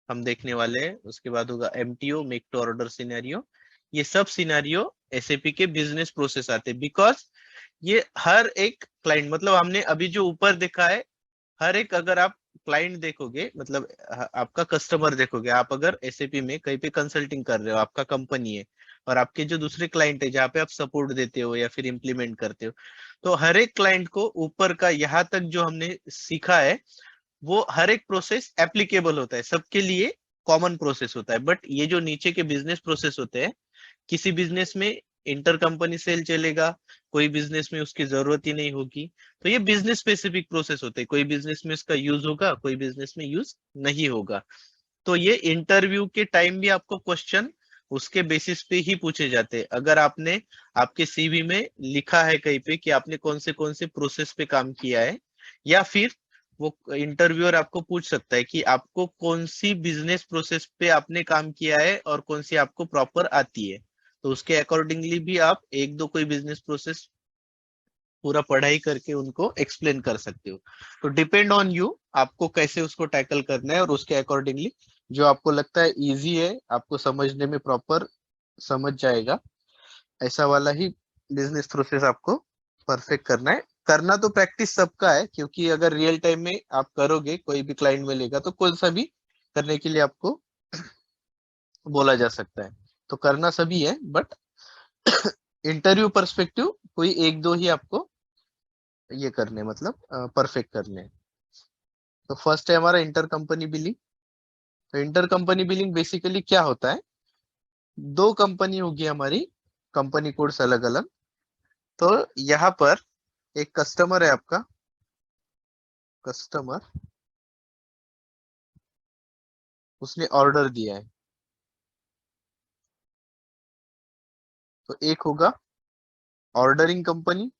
हम देखने वाले हैं। उसके बाद होगा MTO, make to order scenario. ये सब सिनेरियो SAP के बिजनेस प्रोसेस आते हैं, बिकॉज ये हर एक क्लाइंट, मतलब हमने अभी जो ऊपर देखा है, हर एक, अगर आप क्लाइंट देखोगे, मतलब आपका कस्टमर देखोगे, आप अगर SAP में कहीं पे कंसल्टिंग कर रहे हो, आपका कंपनी है, और आपके जो दूसरे क्लाइंट है जहाँ पे आप सपोर्ट देते हो या फिर इम्प्लीमेंट करते हो, तो हर एक क्लाइंट को ऊपर का यहाँ तक जो हमने सीखा है, वो हर एक प्रोसेस एप्लीकेबल होता है, सबके लिए कॉमन प्रोसेस होता है। बट ये जो नीचे के बिजनेस प्रोसेस होते हैं, किसी बिजनेस में इंटर कंपनी सेल चलेगा, कोई बिजनेस में उसकी जरूरत ही नहीं होगी। तो ये बिजनेस स्पेसिफिक प्रोसेस होते हैं, कोई बिजनेस में इसका यूज होगा, कोई बिजनेस में यूज नहीं होगा। तो ये इंटरव्यू के टाइम भी आपको क्वेश्चन उसके बेसिस पे ही पूछे जाते हैं। अगर आपने आपके सीवी में लिखा है कहीं पे कि आपने कौन से प्रोसेस पे काम किया है, या फिर वो इंटरव्यूअर आपको पूछ सकता है कि आपको कौन सी बिजनेस प्रोसेस पे आपने काम किया है और कौन सी आपको प्रॉपर आती है, तो उसके अकॉर्डिंगली भी आप एक दो कोई बिजनेस प्रोसेस पूरा पढ़ाई करके उनको एक्सप्लेन कर सकते हो। तो डिपेंड ऑन यू, आपको कैसे उसको टैकल करना है, और उसके अकॉर्डिंगली जो आपको लगता है इजी है, आपको समझने में प्रॉपर समझ जाएगा, ऐसा वाला ही बिजनेस प्रोसेस आपको परफेक्ट करना है। करना तो प्रैक्टिस सबका है, क्योंकि अगर रियल टाइम में आप करोगे, कोई भी क्लाइंट मिलेगा तो कौन सा भी करने के लिए आपको बोला जा सकता है। तो करना सभी है, बट इंटरव्यू पर्सपेक्टिव कोई एक दो ही आपको ये करने, मतलब परफेक्ट करने हैं। तो फर्स्ट है हमारा इंटर कंपनी बिलिंग। तो इंटर कंपनी बिलिंग बेसिकली क्या होता है, दो कंपनी होगी हमारी, कंपनी कोड्स अलग अलग। तो यहाँ पर एक कस्टमर है आपका, कस्टमर उसने ऑर्डर दिया है। तो एक होगा ऑर्डरिंग कंपनी,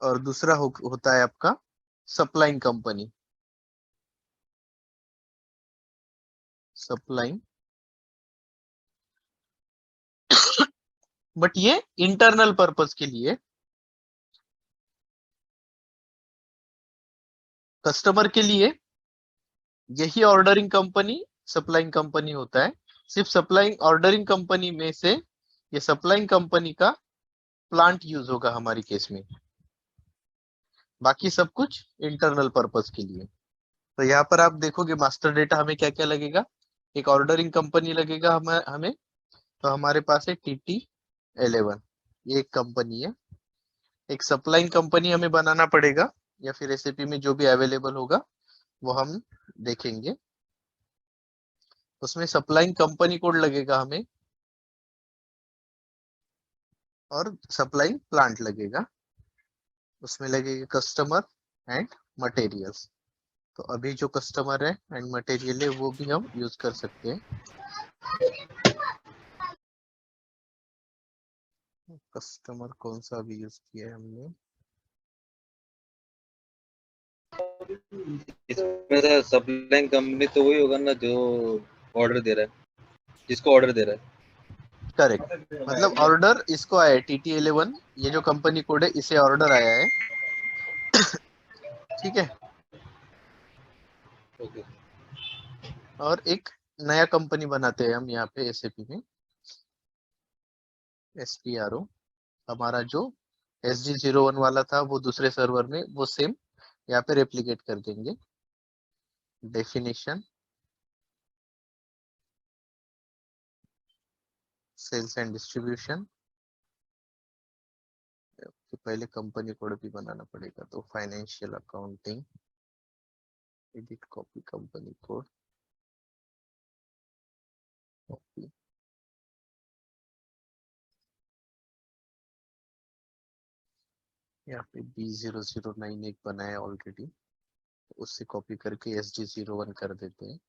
और दूसरा होता है आपका सप्लाइंग कंपनी, सप्लाइंग। बट ये इंटरनल पर्पस के लिए, कस्टमर के लिए यही ऑर्डरिंग कंपनी सप्लाइंग कंपनी होता है। सिर्फ सप्लाइंग ऑर्डरिंग कंपनी में से ये सप्लाइंग कंपनी का प्लांट यूज होगा हमारी केस में, बाकी सब कुछ इंटरनल पर्पस के लिए। तो यहाँ पर आप देखोगे मास्टर डेटा हमें क्या क्या लगेगा, एक ऑर्डरिंग कंपनी लगेगा हमें। तो हमारे पास है TT11, ये एक कंपनी है। एक सप्लाइंग कंपनी हमें बनाना पड़ेगा, या फिर एसएपी में जो भी अवेलेबल होगा वो हम देखेंगे। उसमें सप्लाइंग कंपनी कोड लगेगा हमें, और सप्लाइंग प्लांट लगेगा। उसमें लगेगा कस्टमर एंड मटेरियल्स। तो अभी जो कस्टमर है एंड मटेरियल है वो भी हम यूज कर सकते हैं। कस्टमर कौन सा अभी यूज किया है हमने, इसमें सप्लाइंग कंपनी तो वही होगा ना जो ऑर्डर दे रहा है, जिसको ऑर्डर दे रहा है। करेक्ट। मतलब ऑर्डर इसको आया है TT11, ये जो कंपनी कोड है इसे ऑर्डर आया है। ठीक है। ओके। और एक नया कंपनी बनाते हैं हम यहाँ पे एसएपी में, SPRO। हमारा जो SG01 वाला था वो दूसरे सर्वर में, वो सेम यहाँ पे रेप्लिकेट कर देंगे। Definition, sales and distribution. तो पहले कंपनी कोड भी बनाना पड़ेगा, तो financial accounting, edit copy company code, copy. यहाँ पे B009 एक बनाया ऑलरेडी, उससे कॉपी करके SG01 कर देते हैं।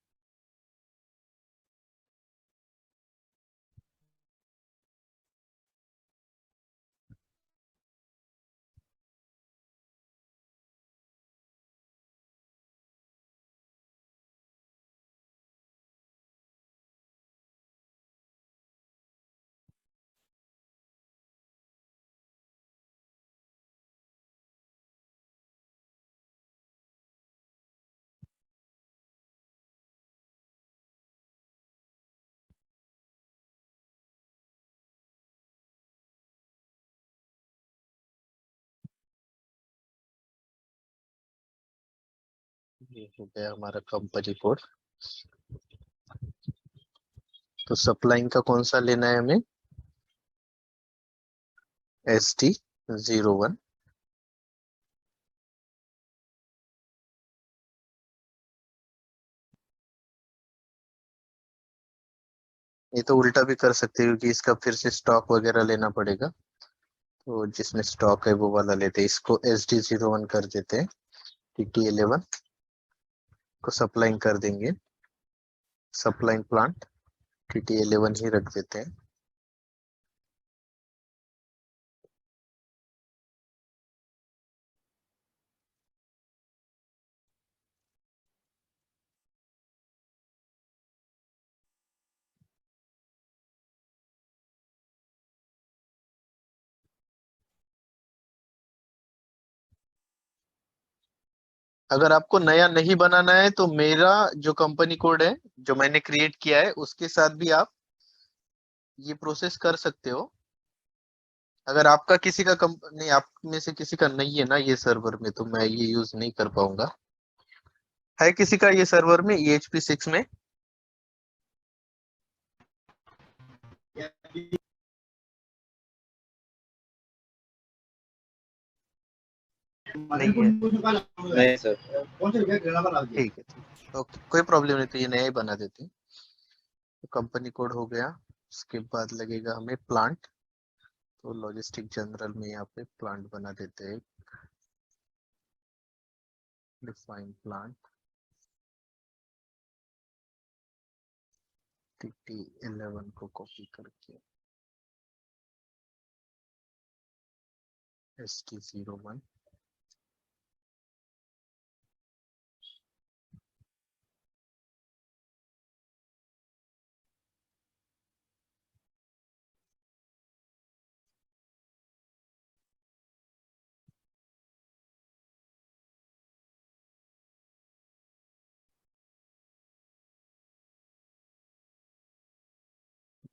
ये हो गया हमारा कंपनी कोड। तो सप्लाइंग का कौन सा लेना है हमें, ST01। ये तो उल्टा भी कर सकते हो क्योंकि इसका फिर से स्टॉक वगैरह लेना पड़ेगा, तो जिसमें स्टॉक है वो वाला लेते हैं। इसको SD01 कर देते हैं, TT11 को सप्लाइंग कर देंगे, सप्लाइंग प्लांट TT11 ही रख देते हैं। अगर आपको नया नहीं बनाना है तो मेरा जो कंपनी कोड है जो मैंने क्रिएट किया है उसके साथ भी आप ये प्रोसेस कर सकते हो। अगर आपका किसी का नहीं, आप में से किसी का नहीं है ना ये सर्वर में, तो मैं ये यूज नहीं कर पाऊंगा। है किसी का ये सर्वर में EHP6 में? नहीं है? नहीं सर। ठीक है, ठीक, ओके, कोई प्रॉब्लम नहीं, तो ये नया ही बना देते हैं। तो कंपनी कोड हो गया, उसके बाद लगेगा हमें प्लांट। तो लॉजिस्टिक जनरल में यहाँ पे प्लांट बना देते हैं, डिफाइन प्लांट TT11 को कॉपी करके SD01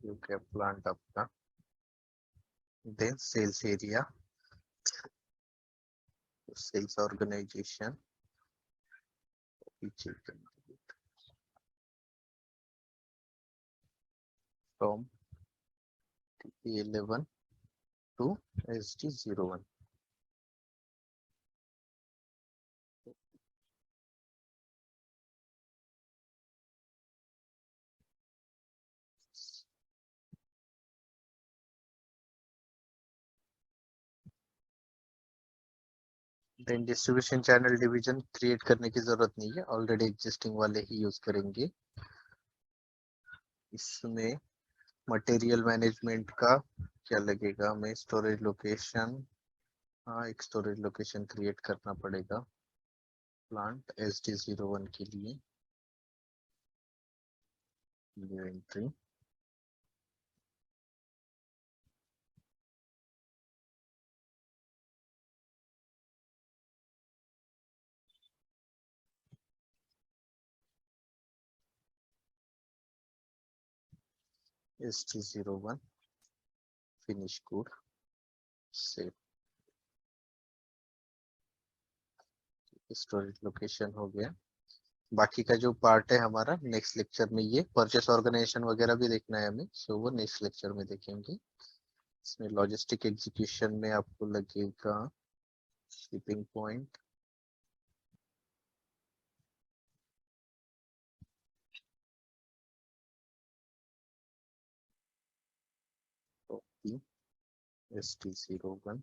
जो कि प्लांट अपना, then sales area, sales organisation from TT11 to SD01। Then distribution channel division create करने की जरूरत नहीं है, ऑलरेडी एग्जिस्टिंग वाले ही यूज करेंगे। इसमें मटेरियल मैनेजमेंट का क्या लगेगा हमें? स्टोरेज लोकेशन, हाँ एक स्टोरेज लोकेशन क्रिएट करना पड़ेगा प्लांट SD01 के लिए। New entry, SD01 finish good, save. Storage location हो गया। बाकी का जो पार्ट है हमारा नेक्स्ट लेक्चर में, ये परचेस ऑर्गेनाइजेशन वगैरह भी देखना है हमें, सो वो नेक्स्ट लेक्चर में देखेंगे। इसमें लॉजिस्टिक एग्जीक्यूशन में आपको लगेगा शिपिंग पॉइंट, SD01,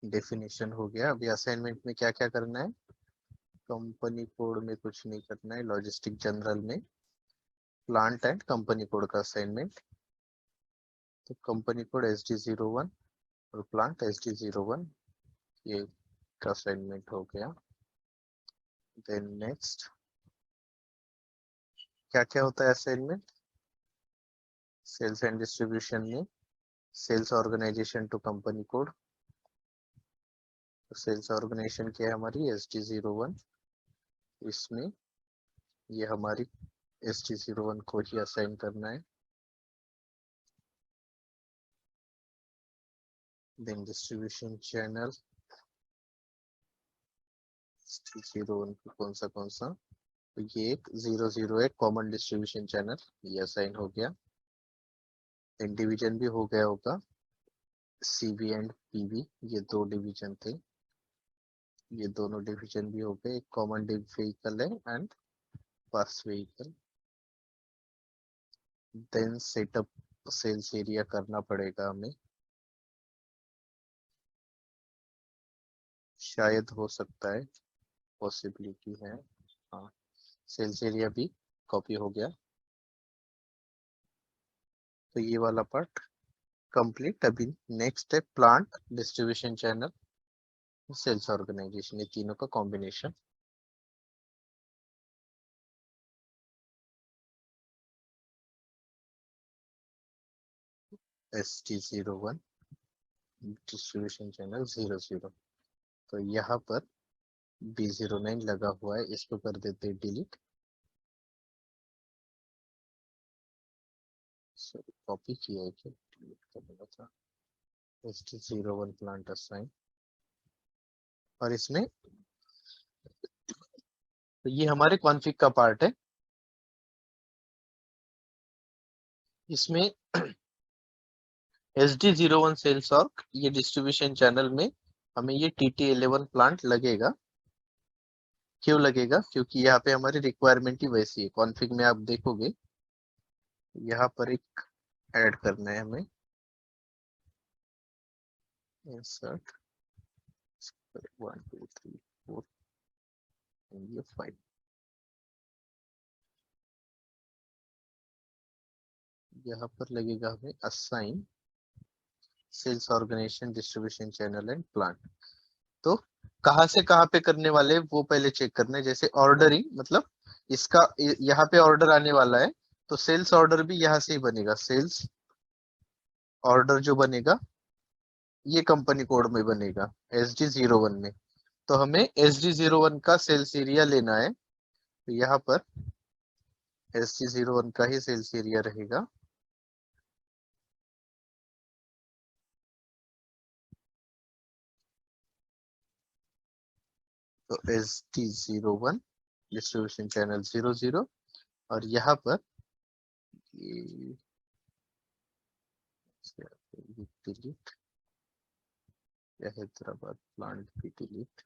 डेफिनेशन हो गया। अभी असाइनमेंट में क्या क्या करना है? कंपनी कोड में कुछ नहीं करना है, लॉजिस्टिक जनरल में प्लांट एंड कंपनी कोड का असाइनमेंट। तो कंपनी कोड SD01 और प्लांट SD01, ये का असाइनमेंट हो गया। देन नेक्स्ट क्या क्या होता है असाइनमेंट? सेल्स एंड डिस्ट्रीब्यूशन में sales organisation to company code. तो सेल्स ऑर्गेनाइजेशन क्या है हमारी? SD01। इसमें ये हमारी SD01 को ही असाइन करना है। देन डिस्ट्रीब्यूशन चैनल SD01 कौन सा, तो ये एक 001 कॉमन डिस्ट्रीब्यूशन चैनल, ये असाइन हो गया। एन डिवीजन भी हो गया होगा, सीवी एंड पीवी ये दो डिवीजन थे, ये दोनों डिवीजन भी हो गए, एक कॉमन व्हीकल है and bus vehicle. Then setup sales area करना पड़ेगा हमें, शायद हो सकता है, पॉसिबिलिटी है। हाँ, सेल्स एरिया भी कॉपी हो गया, तो ये वाला पार्ट कंप्लीट। अभी नेक्स्ट है plant, distribution channel, sales organisation, ये तीनों का कॉम्बिनेशन। ST01 डिस्ट्रीब्यूशन चैनल 00, तो यहाँ पर B09 लगा हुआ है, इसको कर देते हैं डिलीट। सॉरी, कॉपी किया है क्या, डिलीट करना था। ST01 प्लांट असाइन, और इसमें तो ये हमारे कॉन्फ़िग का पार्ट है। इसमें SD01 सेल्स ऑर्ग, ये डिस्ट्रीब्यूशन चैनल में हमें ये TT11 प्लांट लगेगा। क्यों लगेगा? क्योंकि यहाँ पे हमारी रिक्वायरमेंट ही वैसी है। कॉन्फ़िग में आप देखोगे यहाँ पर एक ऐड करना है हमें, इंसर्ट 1 2 3 4 ये 5, यहाँ पर लगेगा हमें assign sales organisation distribution channel and plant. तो कहाँ से कहाँ पे करने वाले वो पहले चेक करना है। जैसे ऑर्डरिंग, मतलब इसका यहाँ पे ऑर्डर आने वाला है, तो सेल्स ऑर्डर भी यहाँ से ही बनेगा। सेल्स ऑर्डर जो बनेगा ये कंपनी कोड में बनेगा SD01 में। तो हमें SD01 का सेल्स एरिया लेना है, तो यहाँ पर SD01 का ही सेल्स एरिया रहेगा। तो SD01 डिस्ट्रीब्यूशन चैनल 00, और यहाँ पर ये डिलीट, हैदराबाद प्लांट भी डिलीट।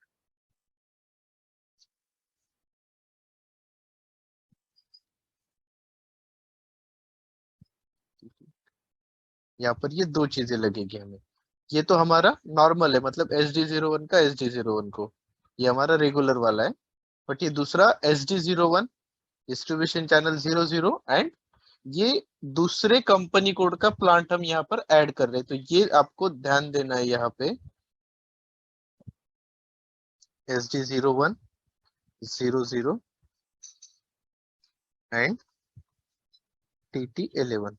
यहाँ पर ये दो चीजें लगेगी हमें। ये तो हमारा नॉर्मल है, मतलब SD01 का SD01 को, ये हमारा रेगुलर वाला है। बट ये दूसरा SD01 डिस्ट्रीब्यूशन चैनल 00 एंड ये दूसरे कंपनी कोड का प्लांट हम यहाँ पर ऐड कर रहे हैं, तो ये आपको ध्यान देना है। यहाँ पे SD01 00 and TT11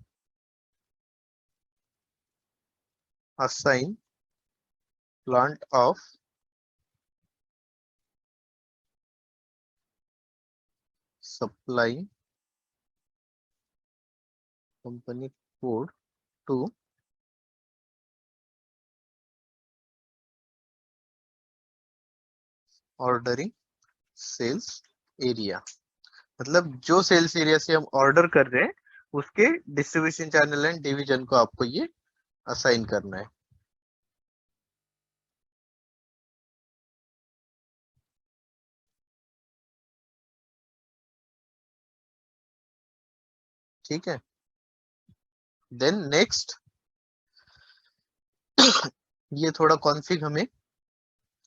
assign plant of supplying company code to ordering sales area। मतलब जो सेल्स एरिया से हम ऑर्डर कर रहे हैं उसके डिस्ट्रीब्यूशन चैनल एंड डिवीजन को आपको ये असाइन करना है। ठीक है, देन नेक्स्ट ये थोड़ा कॉन्फ़िग हमें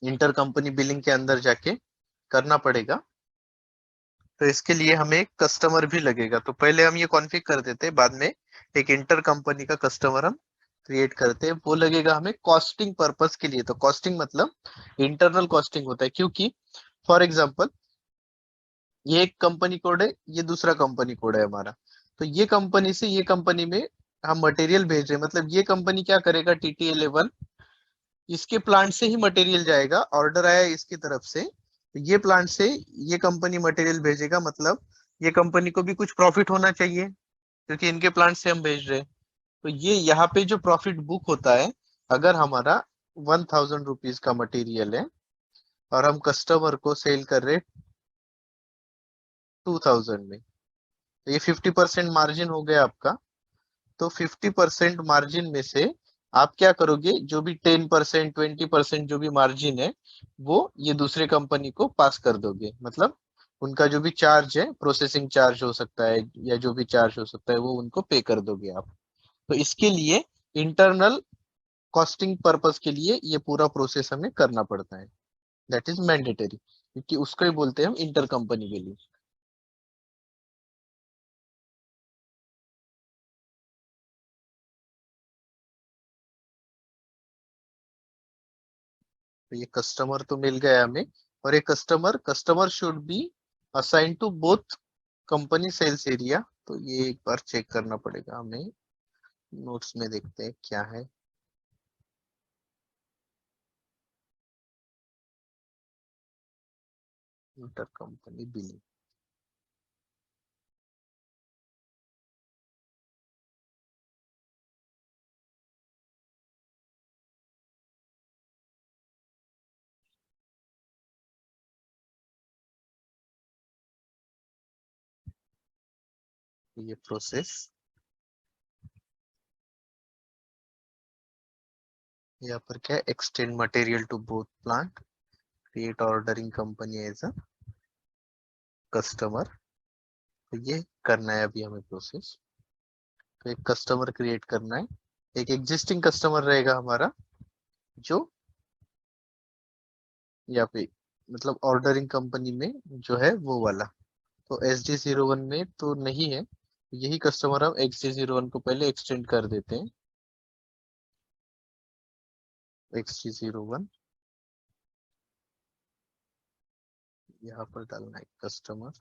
इंटर कंपनी बिलिंग के अंदर जाके करना पड़ेगा। तो इसके लिए हमें एक कस्टमर भी लगेगा, तो पहले हम ये कॉन्फ़िग कर देते हैं, बाद में एक इंटर कंपनी का कस्टमर हम क्रिएट करते हैं। वो लगेगा हमें कॉस्टिंग पर्पस के लिए। तो कॉस्टिंग मतलब इंटरनल कॉस्टिंग होता है, क्योंकि फॉर एग्जांपल ये एक कंपनी कोड है, ये दूसरा कंपनी कोड है हमारा, तो ये कंपनी से ये कंपनी में हम मटेरियल भेज रहे हैं। मतलब ये कंपनी क्या करेगा, TT11 इसके प्लांट से ही मटेरियल जाएगा, ऑर्डर आया इसकी तरफ से, तो ये प्लांट से ये कंपनी मटेरियल भेजेगा। मतलब ये कंपनी को भी कुछ प्रॉफिट होना चाहिए, क्योंकि इनके प्लांट से हम भेज रहे हैं। तो ये यहाँ पे जो प्रॉफिट बुक होता है, अगर हमारा 1000 रुपीज का मटेरियल है और हम कस्टमर को सेल कर रहे 2000 में, तो ये 50% मार्जिन हो गया आपका। तो 50% मार्जिन में से आप क्या करोगे, जो भी 10% 20% जो भी मार्जिन है वो ये दूसरे कंपनी को पास कर दोगे। मतलब उनका जो भी चार्ज है, प्रोसेसिंग चार्ज हो सकता है या जो भी चार्ज हो सकता है, वो उनको पे कर दोगे आप। तो इसके लिए इंटरनल कॉस्टिंग पर्पस के लिए ये पूरा प्रोसेस हमें करना पड़ता है। दैट इज मैंडेटरी, क्योंकि उसको ही बोलते हैं हम इंटर कंपनी बिलिंग। तो ये कस्टमर तो मिल गया हमें, और ये customer customer should be assign to both company sales area. तो ये एक बार चेक करना पड़ेगा हमें, नोट्स में देखते हैं क्या है। इंटर कंपनी बिलिंग, ये प्रोसेस यहाँ पर क्या है, extend material to both plant, create ordering company as a customer. तो ये करना है अभी हमें प्रोसेस। तो एक कस्टमर क्रिएट करना है, एक एग्जिस्टिंग कस्टमर रहेगा हमारा जो यहाँ पे मतलब ऑर्डरिंग कंपनी में जो है वो वाला। तो SD01 में तो नहीं है, यही कस्टमर हम XD01 को पहले एक्सटेंड कर देते हैं। XD01 यहाँ पर डालना है कस्टमर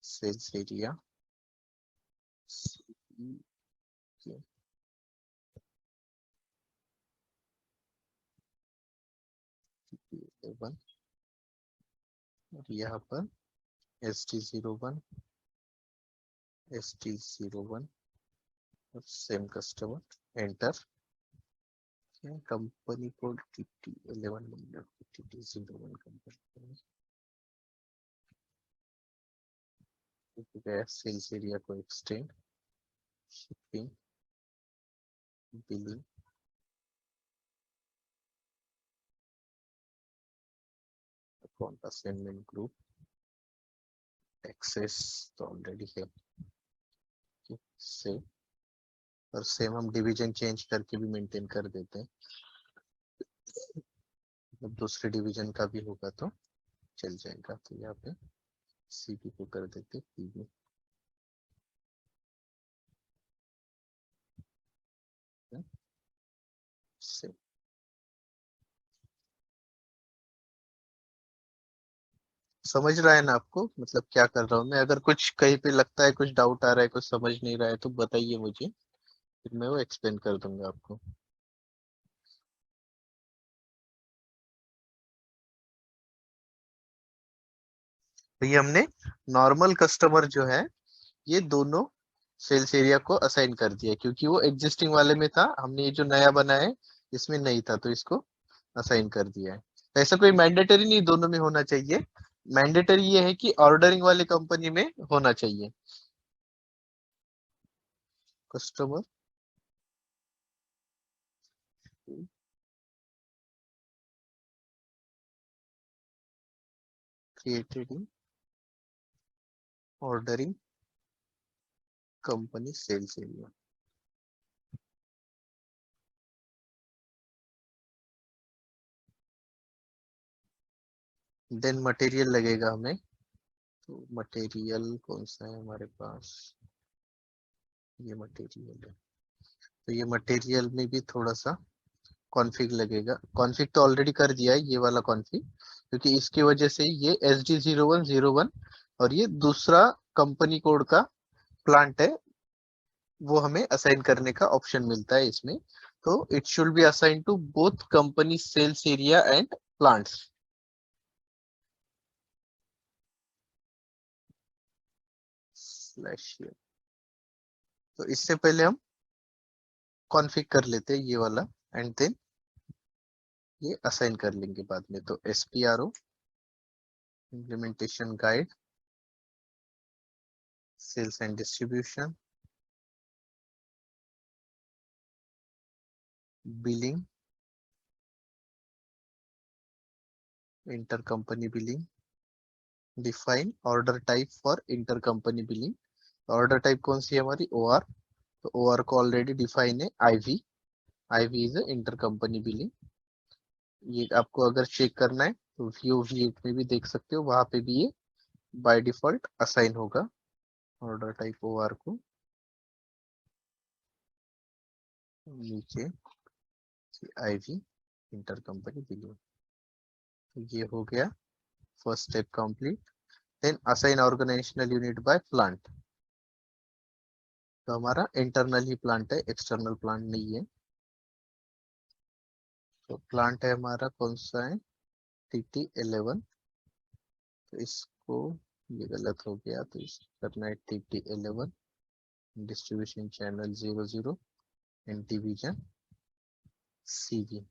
सेल्स एरिया 11, और यहाँ पर SD01 SD01 और same customer enter. Company code TT11 TT01 company गया, सेल्स एरिया को extend, shipping, billing, account assignment group, access तो ऑलरेडी है, सेव। और सेम हम डिवीजन चेंज करके भी मेंटेन कर देते हैं, जब दूसरे डिवीजन का भी होगा तो चल जाएगा। तो यहाँ पे CP को कर देते PB, सेव। समझ रहा है ना आपको, मतलब क्या कर रहा हूँ मैं? अगर कुछ कहीं पे लगता है, कुछ डाउट आ रहा है, कुछ समझ नहीं रहा है, तो बताइए मुझे, फिर मैं वो एक्सप्लेन कर दूंगा आपको। तो ये हमने नॉर्मल कस्टमर जो है, ये दोनों सेल्स एरिया को असाइन कर दिया, क्योंकि वो एग्जिस्टिंग वाले में था, हमने ये जो नया बना है इसमें नहीं था, तो इसको असाइन कर दिया है। तो ऐसा कोई मैंडेटरी नहीं दोनों में होना चाहिए, मैंडेटरी ये है कि ऑर्डरिंग वाले कंपनी में होना चाहिए। Customer created in ordering company sales area. Then material लगेगा हमें। तो मटेरियल कौन सा है हमारे पास, ये मटेरियल है। तो ये मटेरियल में भी थोड़ा सा कॉन्फ़िग लगेगा। कॉन्फ़िग तो ऑलरेडी कर दिया है ये वाला कॉन्फ़िग, क्योंकि इसकी वजह से ये SD0101 और ये दूसरा कंपनी कोड का प्लांट है, वो हमें असाइन करने का ऑप्शन मिलता है इसमें। तो it should be assign to both company sales area and plants slash. तो इससे पहले हम कॉन्फ़िग कर लेते हैं ये वाला, एंड देन ये असाइन कर लेंगे बाद में। तो SPRO implementation guide sales and distribution billing, intercompany billing, define order type for intercompany billing. Order type कौन सी है हमारी, ओआर, तो ओआर को ऑलरेडी डिफाइन है IV, IV is intercompany billing. ये आपको अगर चेक करना है तो व्यू V8 में भी देख सकते हो, वहां पे भी ये बाय डिफॉल्ट असाइन होगा ऑर्डर टाइप ओआर को। नीचे आईवी इंटरकंपनी बिलिंग, ये हो गया first step complete. Then assign organizational unit by plant, तो हमारा इंटरनल ही प्लांट है, एक्सटर्नल प्लांट नहीं है। तो प्लांट है हमारा कौन सा है, TT11, तो इसको, ये गलत हो गया, तो इसको करना है TT11 distribution channel 00 and division CV।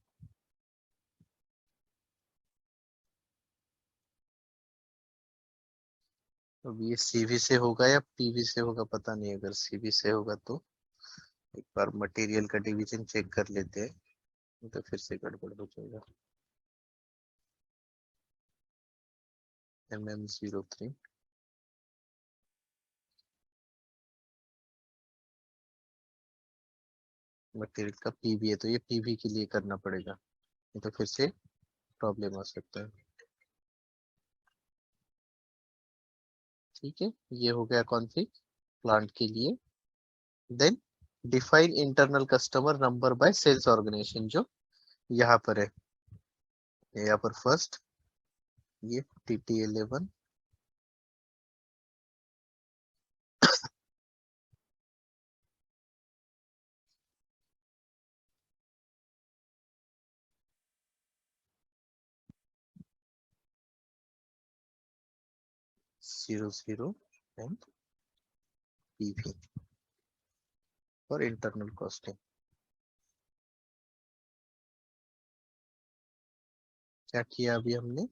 अब ये CV से होगा या PV से होगा पता नहीं, अगर CV से होगा तो एक बार मटेरियल का डिवीजन चेक कर लेते हैं, तो फिर से गड़बड़ हो जाएगा। MM03, मटेरियल का PV है, तो ये PV के लिए करना पड़ेगा, नहीं तो फिर से प्रॉब्लम आ सकता है। ठीक है, ये हो गया कॉन्फ़िग प्लांट के लिए। Then define internal customer number by sales organization, जो यहाँ पर है, यहाँ पर फर्स्ट ये TT11 00 and PV for internal costing. क्या किया अभी हमने,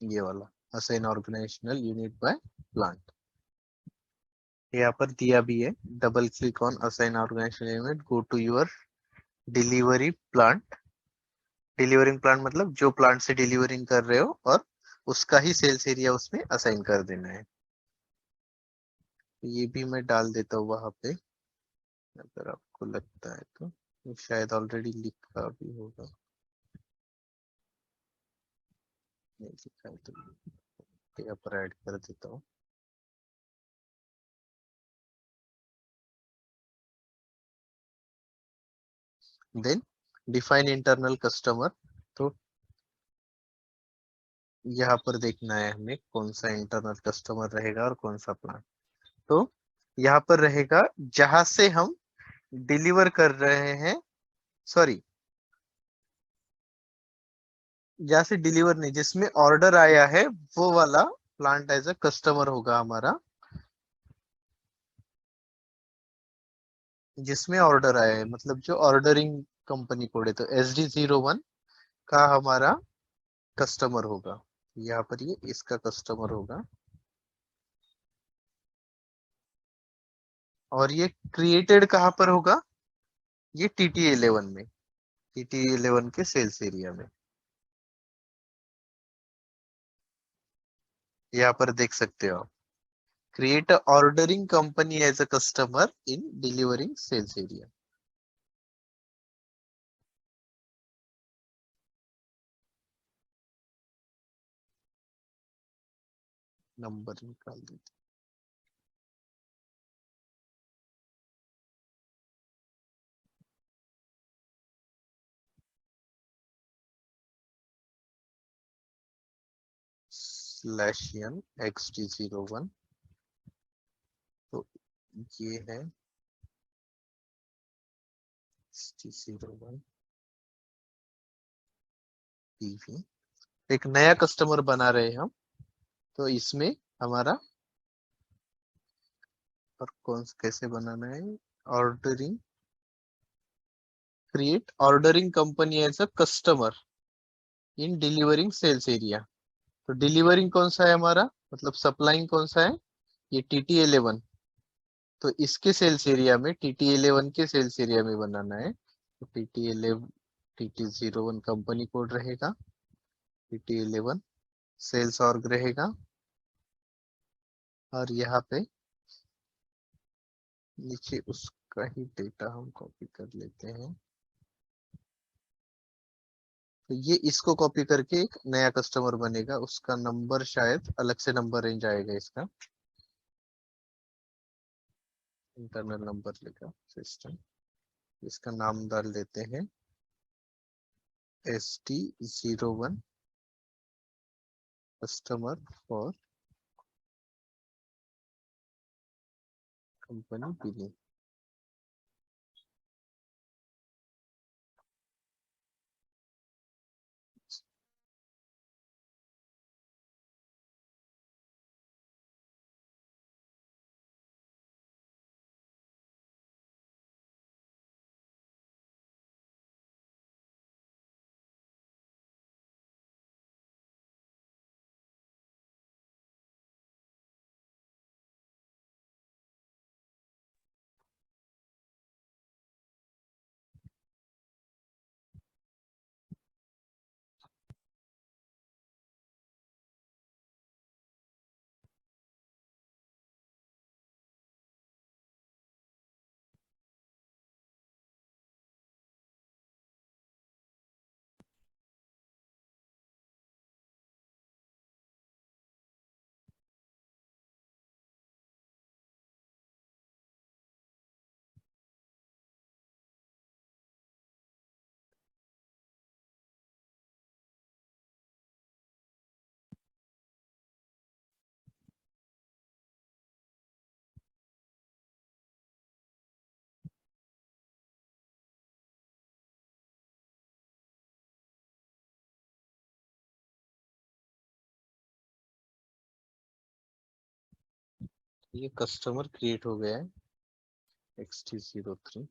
ये वाला assign organizational unit by plant, यहाँ पर दिया भी है, double click on assign organizational unit, go to your delivery plant. Delivering plant मतलब जो प्लांट से डिलीवरिंग कर रहे हो, और उसका ही सेल्स एरिया उसमें असाइन कर देना है। ये भी मैं डाल देता हूँ वहां पे, अगर आपको लगता है तो, शायद ऑलरेडी लिखा भी होगा, नहीं लिखा है तो यहाँ पर ऐड कर देता हूँ। देन डिफाइन इंटरनल कस्टमर, तो यहाँ पर देखना है हमें कौन सा इंटरनल कस्टमर रहेगा और कौन सा प्लान। तो यहाँ पर रहेगा जहां से हम डिलीवर कर रहे हैं, सॉरी, जहां से डिलीवर नहीं, जिसमें ऑर्डर आया है वो वाला प्लांट एज अ कस्टमर होगा हमारा, जिसमें ऑर्डर आया है, मतलब जो ऑर्डरिंग कंपनी कोड है, तो SD01 का हमारा कस्टमर होगा, यहाँ पर ये इसका कस्टमर होगा। और ये क्रिएटेड कहाँ पर होगा, ये TT11 में, TT11 के सेल्स एरिया में, यहाँ पर देख सकते हो आप, create a ordering company as a customer in delivering sales area. Number निकाल देते, /n XD01, तो ये है XD01 PV। एक नया कस्टमर बना रहे हैं हम, तो इसमें हमारा, और कौन कैसे बनाना है, ordering, create ordering company as a customer in delivering sales area. तो डिलीवरिंग कौन सा है हमारा, मतलब सप्लाइंग कौन सा है, ये TT11, तो इसके सेल्स एरिया में TT11 के सेल्स एरिया में बनाना है। तो TT11 TT01 कंपनी कोड रहेगा, TT11 सेल्स ऑर्ग रहेगा, और यहाँ पे नीचे उसका ही डेटा हम कॉपी कर लेते हैं। तो ये इसको कॉपी करके एक नया कस्टमर बनेगा, उसका नंबर शायद अलग से नंबर रेंज आएगा, इसका इंटरनल नंबर लेगा सिस्टम। इसका नाम डाल देते हैं ST01 customer for company billing. ये कस्टमर क्रिएट हो गया है XT03।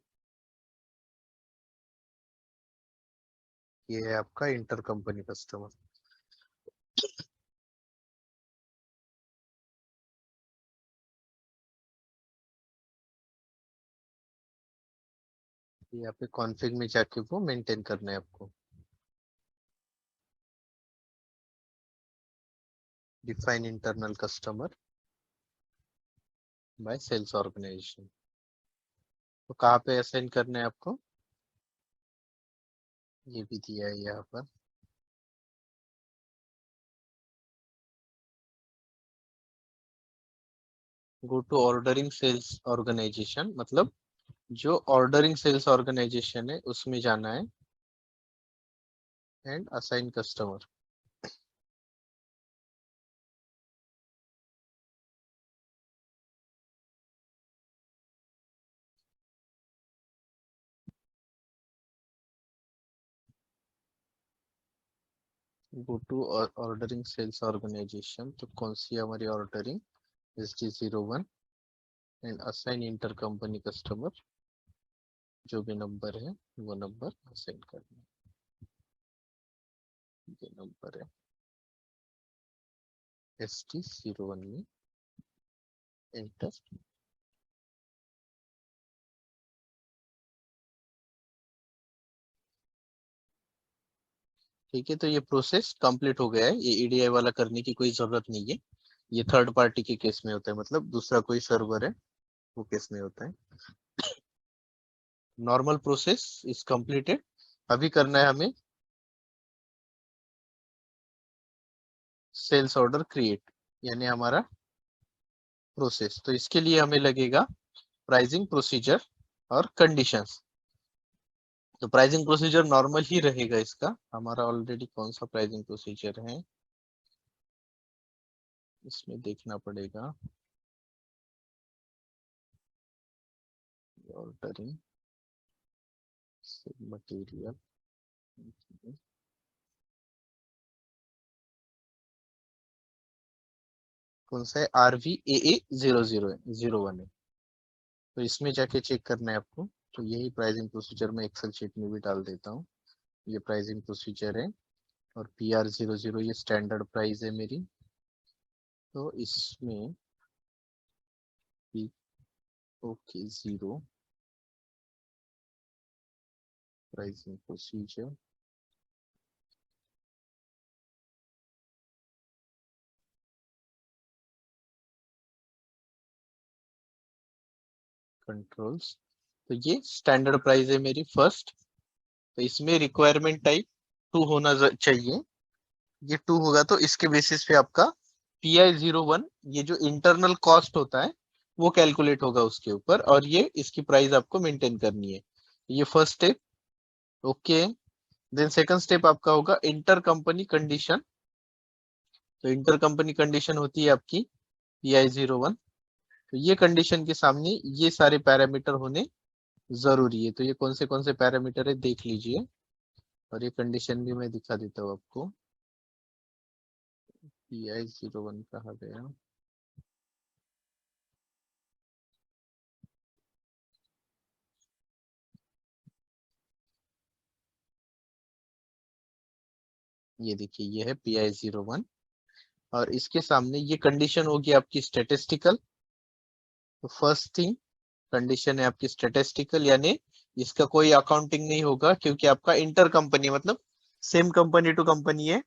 ये है आपका इंटर कंपनी कस्टमर। यहाँ पे कॉन्फ़िग में जाके वो मेंटेन करना है आपको। Define internal customer by sales organization. तो कहाँ पे असाइन करना है आपको, ये भी दिया है यहाँ पर। Go to ordering sales organization, मतलब जो ऑर्डरिंग सेल्स ऑर्गेनाइजेशन है उसमें जाना है, and assign customer. Go to ordering sales organization, तो कौन सी है हमारी ordering, ST01, and assign inter company customer, जो भी नंबर है वो नंबर असाइन करना है। ये नंबर है ST01 में, एंटर। ठीक है, तो ये प्रोसेस कंप्लीट हो गया है। ये EDI वाला करने की कोई जरूरत नहीं है, ये थर्ड पार्टी के केस में होता है, मतलब दूसरा कोई सर्वर है वो केस में होता है। Normal process is completed. अभी करना है हमें सेल्स ऑर्डर क्रिएट, यानी हमारा प्रोसेस। तो इसके लिए हमें लगेगा प्राइसिंग प्रोसीजर और कंडीशंस। तो प्राइसिंग प्रोसीजर नॉर्मल ही रहेगा इसका, हमारा ऑलरेडी कौन सा प्राइसिंग प्रोसीजर है इसमें देखना पड़ेगा। ऑर्डरिंग मटेरियल, कौन सा है, RVAA0001 है। तो इसमें जाके चेक करना है आपको। तो यही प्राइसिंग प्रोसीजर में एक्सेल शीट में भी डाल देता हूँ। ये प्राइसिंग प्रोसीजर है, और PR00 ये स्टैंडर्ड प्राइस है मेरी। तो इसमें ओके, 0 प्राइसिंग प्रोसीजर, कंट्रोल्स। तो ये स्टैंडर्ड प्राइस है मेरी फर्स्ट। तो इसमें रिक्वायरमेंट टाइप 2 होना चाहिए। ये 2 होगा तो इसके बेसिस पे आपका PI01, ये जो इंटरनल कॉस्ट होता है वो कैलकुलेट होगा उसके ऊपर, और ये इसकी प्राइस आपको मेंटेन करनी है। ये first step. Okay, then second step आपका होगा इंटर कंपनी कंडीशन। तो इंटर कंपनी कंडीशन होती है आपकी PI01। तो ये कंडीशन के सामने ये सारे पैरामीटर होने जरूरी है। तो ये कौन से पैरामीटर है देख लीजिए, और ये कंडीशन भी मैं दिखा देता हूँ आपको। PI01 कहा गया, ये देखिए ये है PI01, और इसके सामने ये कंडीशन होगी आपकी स्टैटिस्टिकल। तो फर्स्ट थिंग कंडीशन है आपकी स्टैटिस्टिकल, यानी इसका कोई अकाउंटिंग नहीं होगा, क्योंकि आपका इंटर कंपनी मतलब सेम कंपनी टू कंपनी है।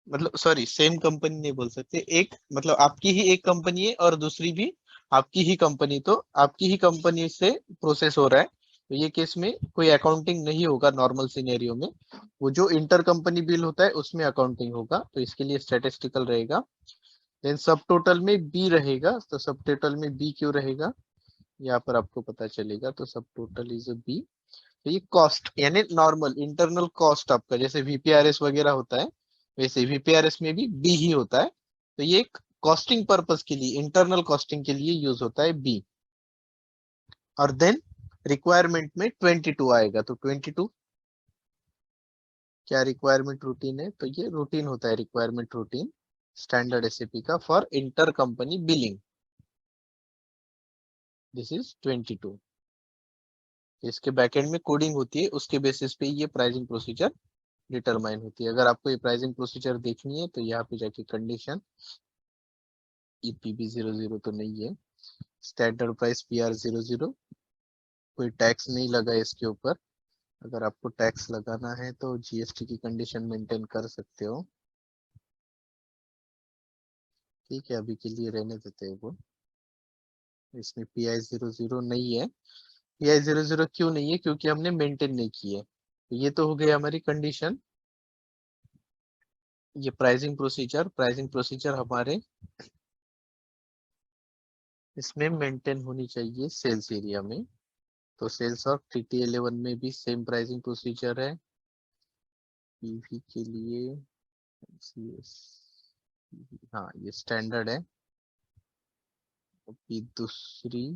मतलब सॉरी, सेम कंपनी नहीं बोल सकते, एक मतलब आपकी ही एक कंपनी है और दूसरी भी आपकी ही कंपनी, तो आपकी ही कंपनी से प्रोसेस हो रहा है। तो ये केस में कोई अकाउंटिंग नहीं होगा नॉर्मल सिनेरियो में। वो जो इंटर कंपनी बिल होता है उसमें अकाउंटिंग होगा, तो इसके लिए स्टैटिस्टिकल रहेगा। देन सब टोटल में बी रहेगा। तो सब टोटल में बी क्यों रहेगा, यहाँ पर आपको पता चलेगा। तो सब टोटल इज बी। तो ये कॉस्ट यानी नॉर्मल इंटरनल कॉस्ट आपका जैसे VPRS वगैरह होता है, वैसे VPRS में भी बी ही होता है। तो ये एक कॉस्टिंग पर्पस के लिए, इंटरनल कॉस्टिंग के लिए यूज होता है बी। और देन रिक्वायरमेंट में 22 आएगा। तो 22 क्या रिक्वायरमेंट रूटीन है, तो ये रूटीन होता है, रिक्वायरमेंट रूटीन स्टैंडर्ड SAP का for inter company billing. This is 22। इसके बैकएंड में कोडिंग होती है, उसके बेसिस पे ये प्राइसिंग प्रोसीजर डिटरमाइन होती है। अगर आपको ये प्राइसिंग प्रोसीजर देखनी है तो यहाँ पे जाके कंडीशन EPB00 तो नहीं है, स्टैंडर्ड प्राइस PR00, कोई टैक्स नहीं लगा इसके ऊपर। अगर आपको टैक्स लगाना है तो GST की कंडीशन मेंटेन कर सकते हो। ठीक है, अभी के लिए रहने देते हैं वो। इसमें PI00 नहीं है। PI00 क्यों नहीं है, क्योंकि हमने मेंटेन नहीं की है। तो ये तो हो गई हमारी कंडीशन। ये प्राइसिंग प्रोसीजर हमारे इसमें मेंटेन होनी चाहिए सेल्स एरिया में। तो सेल्स और TT11 में भी सेम प्राइसिंग प्रोसीजर है। PV के लिए CS, हाँ ये स्टैंडर्ड है। अभी दूसरी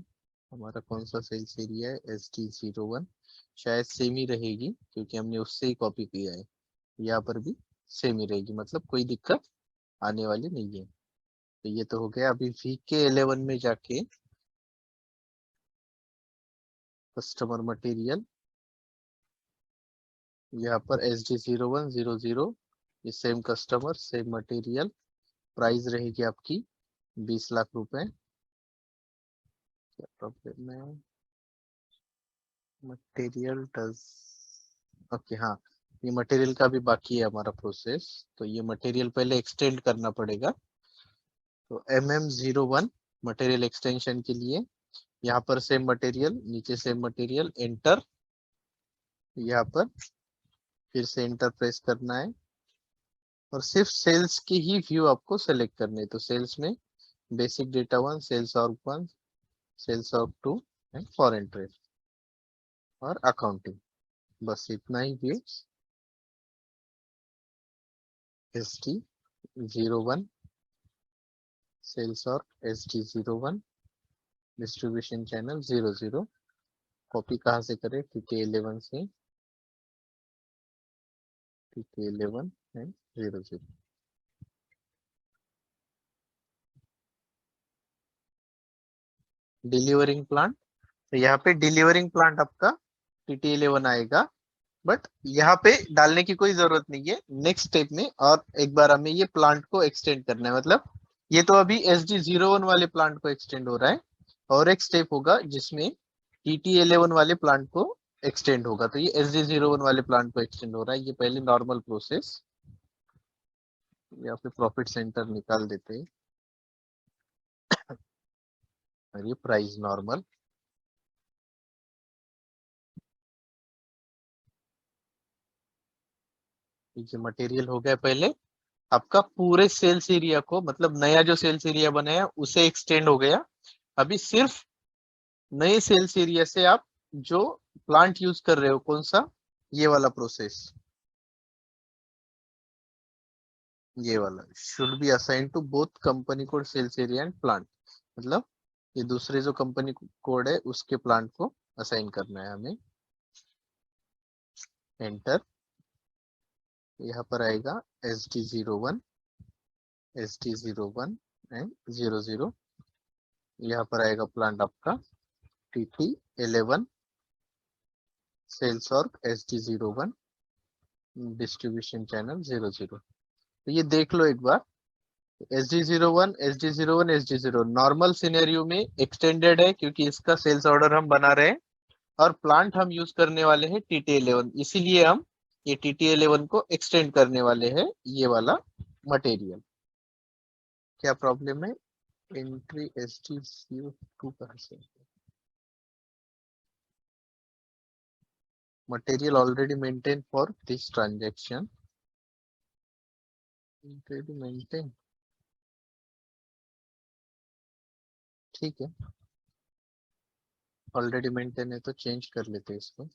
हमारा कौन सा सेल्स एरिया है, SD01, शायद सेम ही रहेगी क्योंकि हमने उससे ही कॉपी किया है। यहाँ पर भी सेम ही रहेगी, मतलब कोई दिक्कत आने वाली नहीं है। तो ये तो हो गया। अभी VK11 में जाके कस्टमर मटेरियल, यहाँ पर SD0100, ये same customer same material, price रहेगी आपकी 20 लाख रुपए। क्या प्रॉब्लम है, मटेरियल डज, ओके हाँ, ये मटेरियल का भी बाकी है हमारा प्रोसेस। तो ये मटेरियल पहले एक्सटेंड करना पड़ेगा। तो MM01 मटेरियल एक्सटेंशन के लिए यहाँ पर सेम मटेरियल, नीचे सेम मटेरियल, एंटर, यहाँ पर फिर से एंटर प्रेस करना है, और सिर्फ सेल्स की ही व्यू आपको सेलेक्ट करनी है। तो सेल्स में basic data 1, sales org 1, sales org 2 and foreign trade और अकाउंटिंग, बस इतना ही व्यू। SD01 सेल्स और SD01 डिस्ट्रीब्यूशन चैनल 00, कॉपी कहाँ से करें, TT11 से, TT11 एंड 00। डिलीवरिंग प्लांट, तो यहाँ पे डिलीवरिंग प्लांट आपका TT11 आएगा, बट यहाँ पे डालने की कोई जरूरत नहीं है नेक्स्ट स्टेप में। और एक बार हमें ये प्लांट को एक्सटेंड करना है, मतलब ये तो अभी SD01 वाले प्लांट को एक्सटेंड हो रहा है, और एक स्टेप होगा जिसमें TT11 वाले प्लांट को एक्सटेंड होगा, तो ये SD01 वाले प्लांट को एक्सटेंड हो रहा है। ये पहले नॉर्मल प्रोसेस, या फिर प्रॉफिट सेंटर निकाल देते हैं और ये प्राइस नॉर्मल। ये मटेरियल हो गया पहले आपका पूरे सेल्स एरिया को, मतलब नया जो सेल्स एरिया बनाया उसे एक्सटेंड हो गया। अभी सिर्फ नए सेल्स एरिया से आप जो प्लांट यूज कर रहे हो, कौन सा, ये वाला प्रोसेस, ये वाला should be assign to both company code sales area and plant, मतलब ये दूसरे जो कंपनी कोड है उसके प्लांट को असाइन करना है हमें। एंटर। यहाँ पर आएगा SD01, SD01 एंड 00। यहाँ पर आएगा प्लांट आपका TT11 sales org SD01 distribution channel 00। तो ये देख लो एक बार, SD01, SD01, SD0 normal scenario में एक्सटेंडेड है क्योंकि इसका सेल्स ऑर्डर हम बना रहे हैं, और प्लांट हम यूज करने वाले हैं TT11, इसीलिए हम ये TT11 को एक्सटेंड करने वाले हैं ये वाला मटेरियल। क्या प्रॉब्लम है? एंट्री SD02 कहां से? Material already maintain for this transaction, already maintain, ठीक है, ऑलरेडी मेंटेन है तो चेंज कर लेते हैं इसको।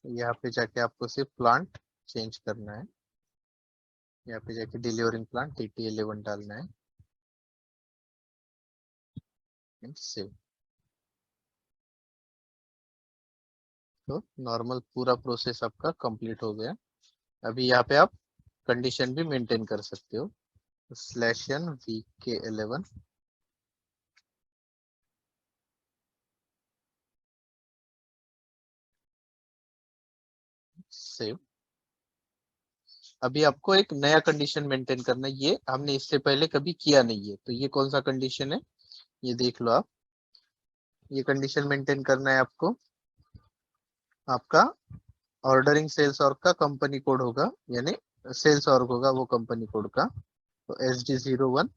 यहाँ पे जाके आपको सिर्फ प्लांट चेंज करना है, यहाँ पे जाके डिलीवरिंग प्लांट TT11 डालना है एंड सेव। तो नॉर्मल पूरा प्रोसेस आपका कंप्लीट हो गया। अभी यहाँ पे आप कंडीशन भी मेंटेन कर सकते हो, /n VK11 सेव। अभी आपको एक नया कंडीशन मेंटेन करना है, ये हमने इससे पहले कभी किया नहीं है, तो ये कौन सा कंडीशन है ये देख लो आप। ये कंडीशन मेंटेन करना है आपको, आपका ऑर्डरिंग सेल्स ऑर्ग का कंपनी कोड होगा, यानी सेल्स ऑर्ग होगा वो कंपनी कोड का, तो SD01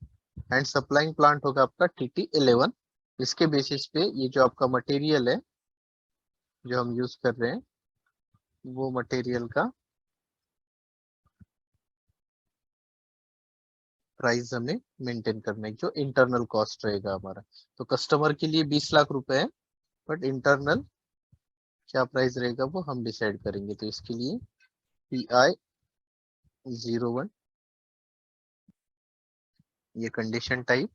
एंड सप्लाइंग प्लांट होगा आपका TT11। इसके बेसिस पे ये जो आपका मटेरियल है जो हम यूज कर रहे हैं, वो मटेरियल का प्राइस हमें मेंटेन करना है, जो इंटरनल कॉस्ट रहेगा हमारा। तो कस्टमर के लिए 20 लाख रुपए है, बट इंटरनल क्या प्राइस रहेगा वो हम डिसाइड करेंगे। तो इसके लिए PI01, ये condition type,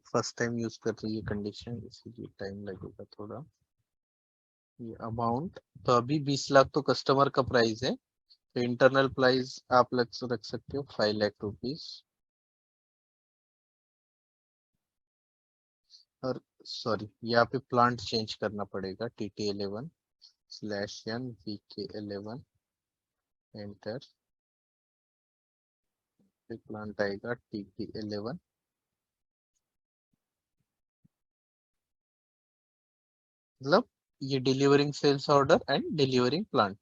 first time use कर रही है कंडीशन, इसीलिए टाइम लगेगा थोड़ा। ये अमाउंट, तो अभी 20 लाख तो कस्टमर का प्राइस है, तो इंटरनल प्राइस आप रख सकते हो 5 लाख रुपीस। और सॉरी, यहाँ पे प्लांट चेंज करना पड़ेगा, TT11/n VK11 एंटर। फिर प्लांट आएगा TT11, मतलब ये delivering sales order and delivering plant.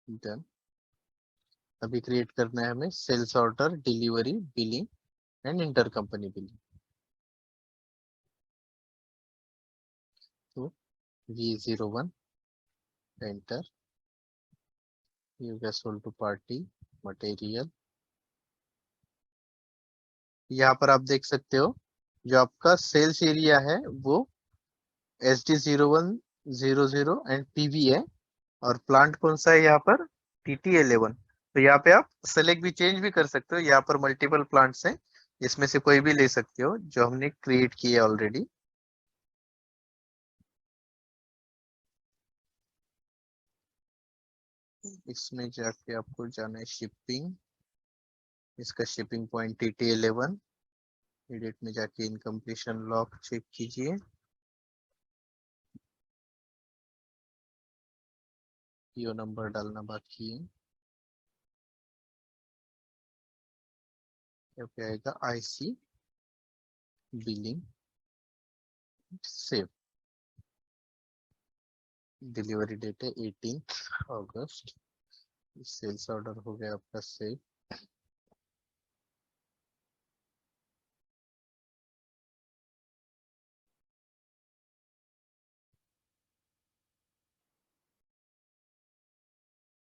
Done. अभी क्रिएट करना है हमें sales order, delivery, billing and inter company billing. तो V01 enter, you guess sold to party material. यहाँ पर आप देख सकते हो जो आपका सेल्स एरिया है वो SD0100 एंड PV है, और प्लांट कौन सा है यहाँ पर, TT11। तो यहाँ पे आप सेलेक्ट भी चेंज भी कर सकते हो, यहाँ पर मल्टीपल प्लांट्स हैं, इसमें से कोई भी ले सकते हो जो हमने क्रिएट किए ऑलरेडी। इसमें जाके आपको जाना है शिपिंग, इसका शिपिंग पॉइंट TT11। एडिट में जाके इनकम्प्लीशन लॉक चेक कीजिए, PO नंबर डालना बाकी है। यहाँ पे आएगा IC billing, save. Delivery date है 18 अगस्त। सेल्स ऑर्डर हो गया आपका सेव।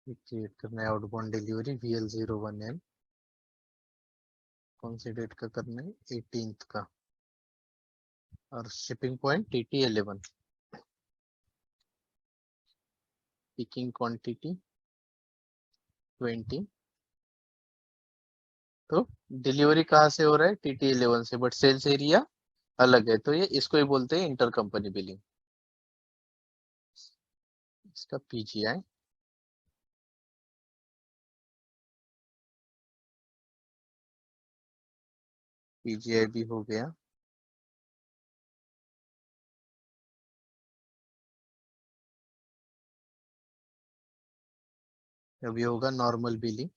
क्रिएट करना है आउटबाउंड डिलीवरी VL01N, कौन सी डेट का करना है, 18 का, और shipping point TT11। Picking quantity 20। तो डिलीवरी कहाँ से हो रहा है, TT11 से, बट सेल्स एरिया अलग है, तो ये इसको ही बोलते हैं इंटर कंपनी बिलिंग। इसका PGI भी हो गया। अभी होगा नॉर्मल बिलिंग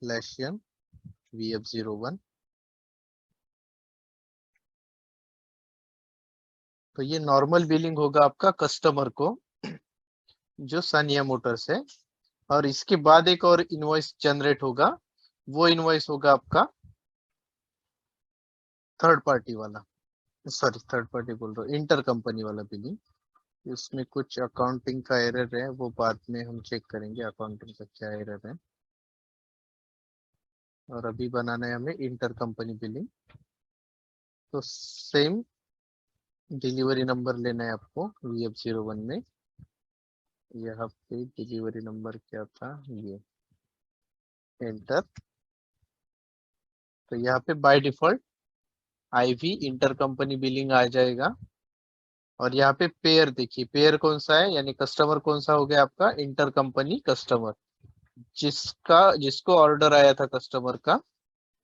/n VF01। तो ये नॉर्मल बिलिंग होगा आपका कस्टमर को जो सानिया मोटर्स है, और इसके बाद एक और इनवॉइस जनरेट होगा, वो इनवॉइस होगा आपका थर्ड पार्टी वाला, सॉरी थर्ड पार्टी बोल रहा हूँ, इंटर कंपनी वाला बिलिंग। इसमें कुछ अकाउंटिंग का एरर है, वो बाद में हम चेक करेंगे अकाउंटिंग का क्या एरर है। और अभी बनाना है हमें इंटर कंपनी बिलिंग। तो सेम डिलीवरी नंबर लेना है आपको VF01 में। यहाँ पे डिलीवरी नंबर क्या था, ये एंटर। तो यहाँ पे by default IV inter company billing आ जाएगा। और यहाँ पे पेयर देखिए, पेयर कौन सा है, यानी कस्टमर कौन सा हो गया आपका, इंटर कंपनी कस्टमर, जिसको ऑर्डर आया था कस्टमर का,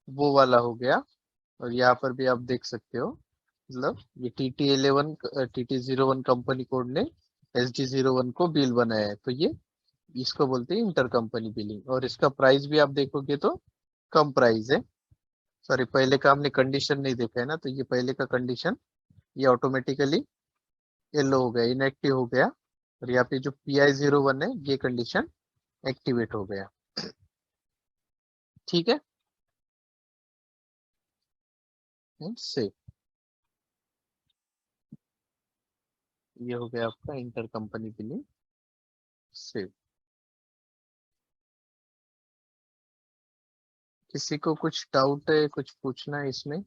वो वाला हो गया। और यहाँ पर भी आप देख सकते हो, मतलब ये TT01 कंपनी कोड ने SD01 को बिल बनाया है, तो ये इसको बोलते हैं इंटर कंपनी बिलिंग। और इसका प्राइस भी आप देखोगे तो कम प्राइस है। सॉरी, पहले का हमने कंडीशन नहीं देखा है ना, तो ये पहले का कंडीशन ये ऑटोमेटिकली येलो हो गया, इनएक्टिव हो गया। और यहाँ पे जो PI01 है, ये कंडीशन एक्टिवेट हो गया। ठीक है, सेव। ये हो गया आपका इंटर कंपनी बिलिंग, सेव। किसी को कुछ डाउट है, कुछ पूछना है इसमें?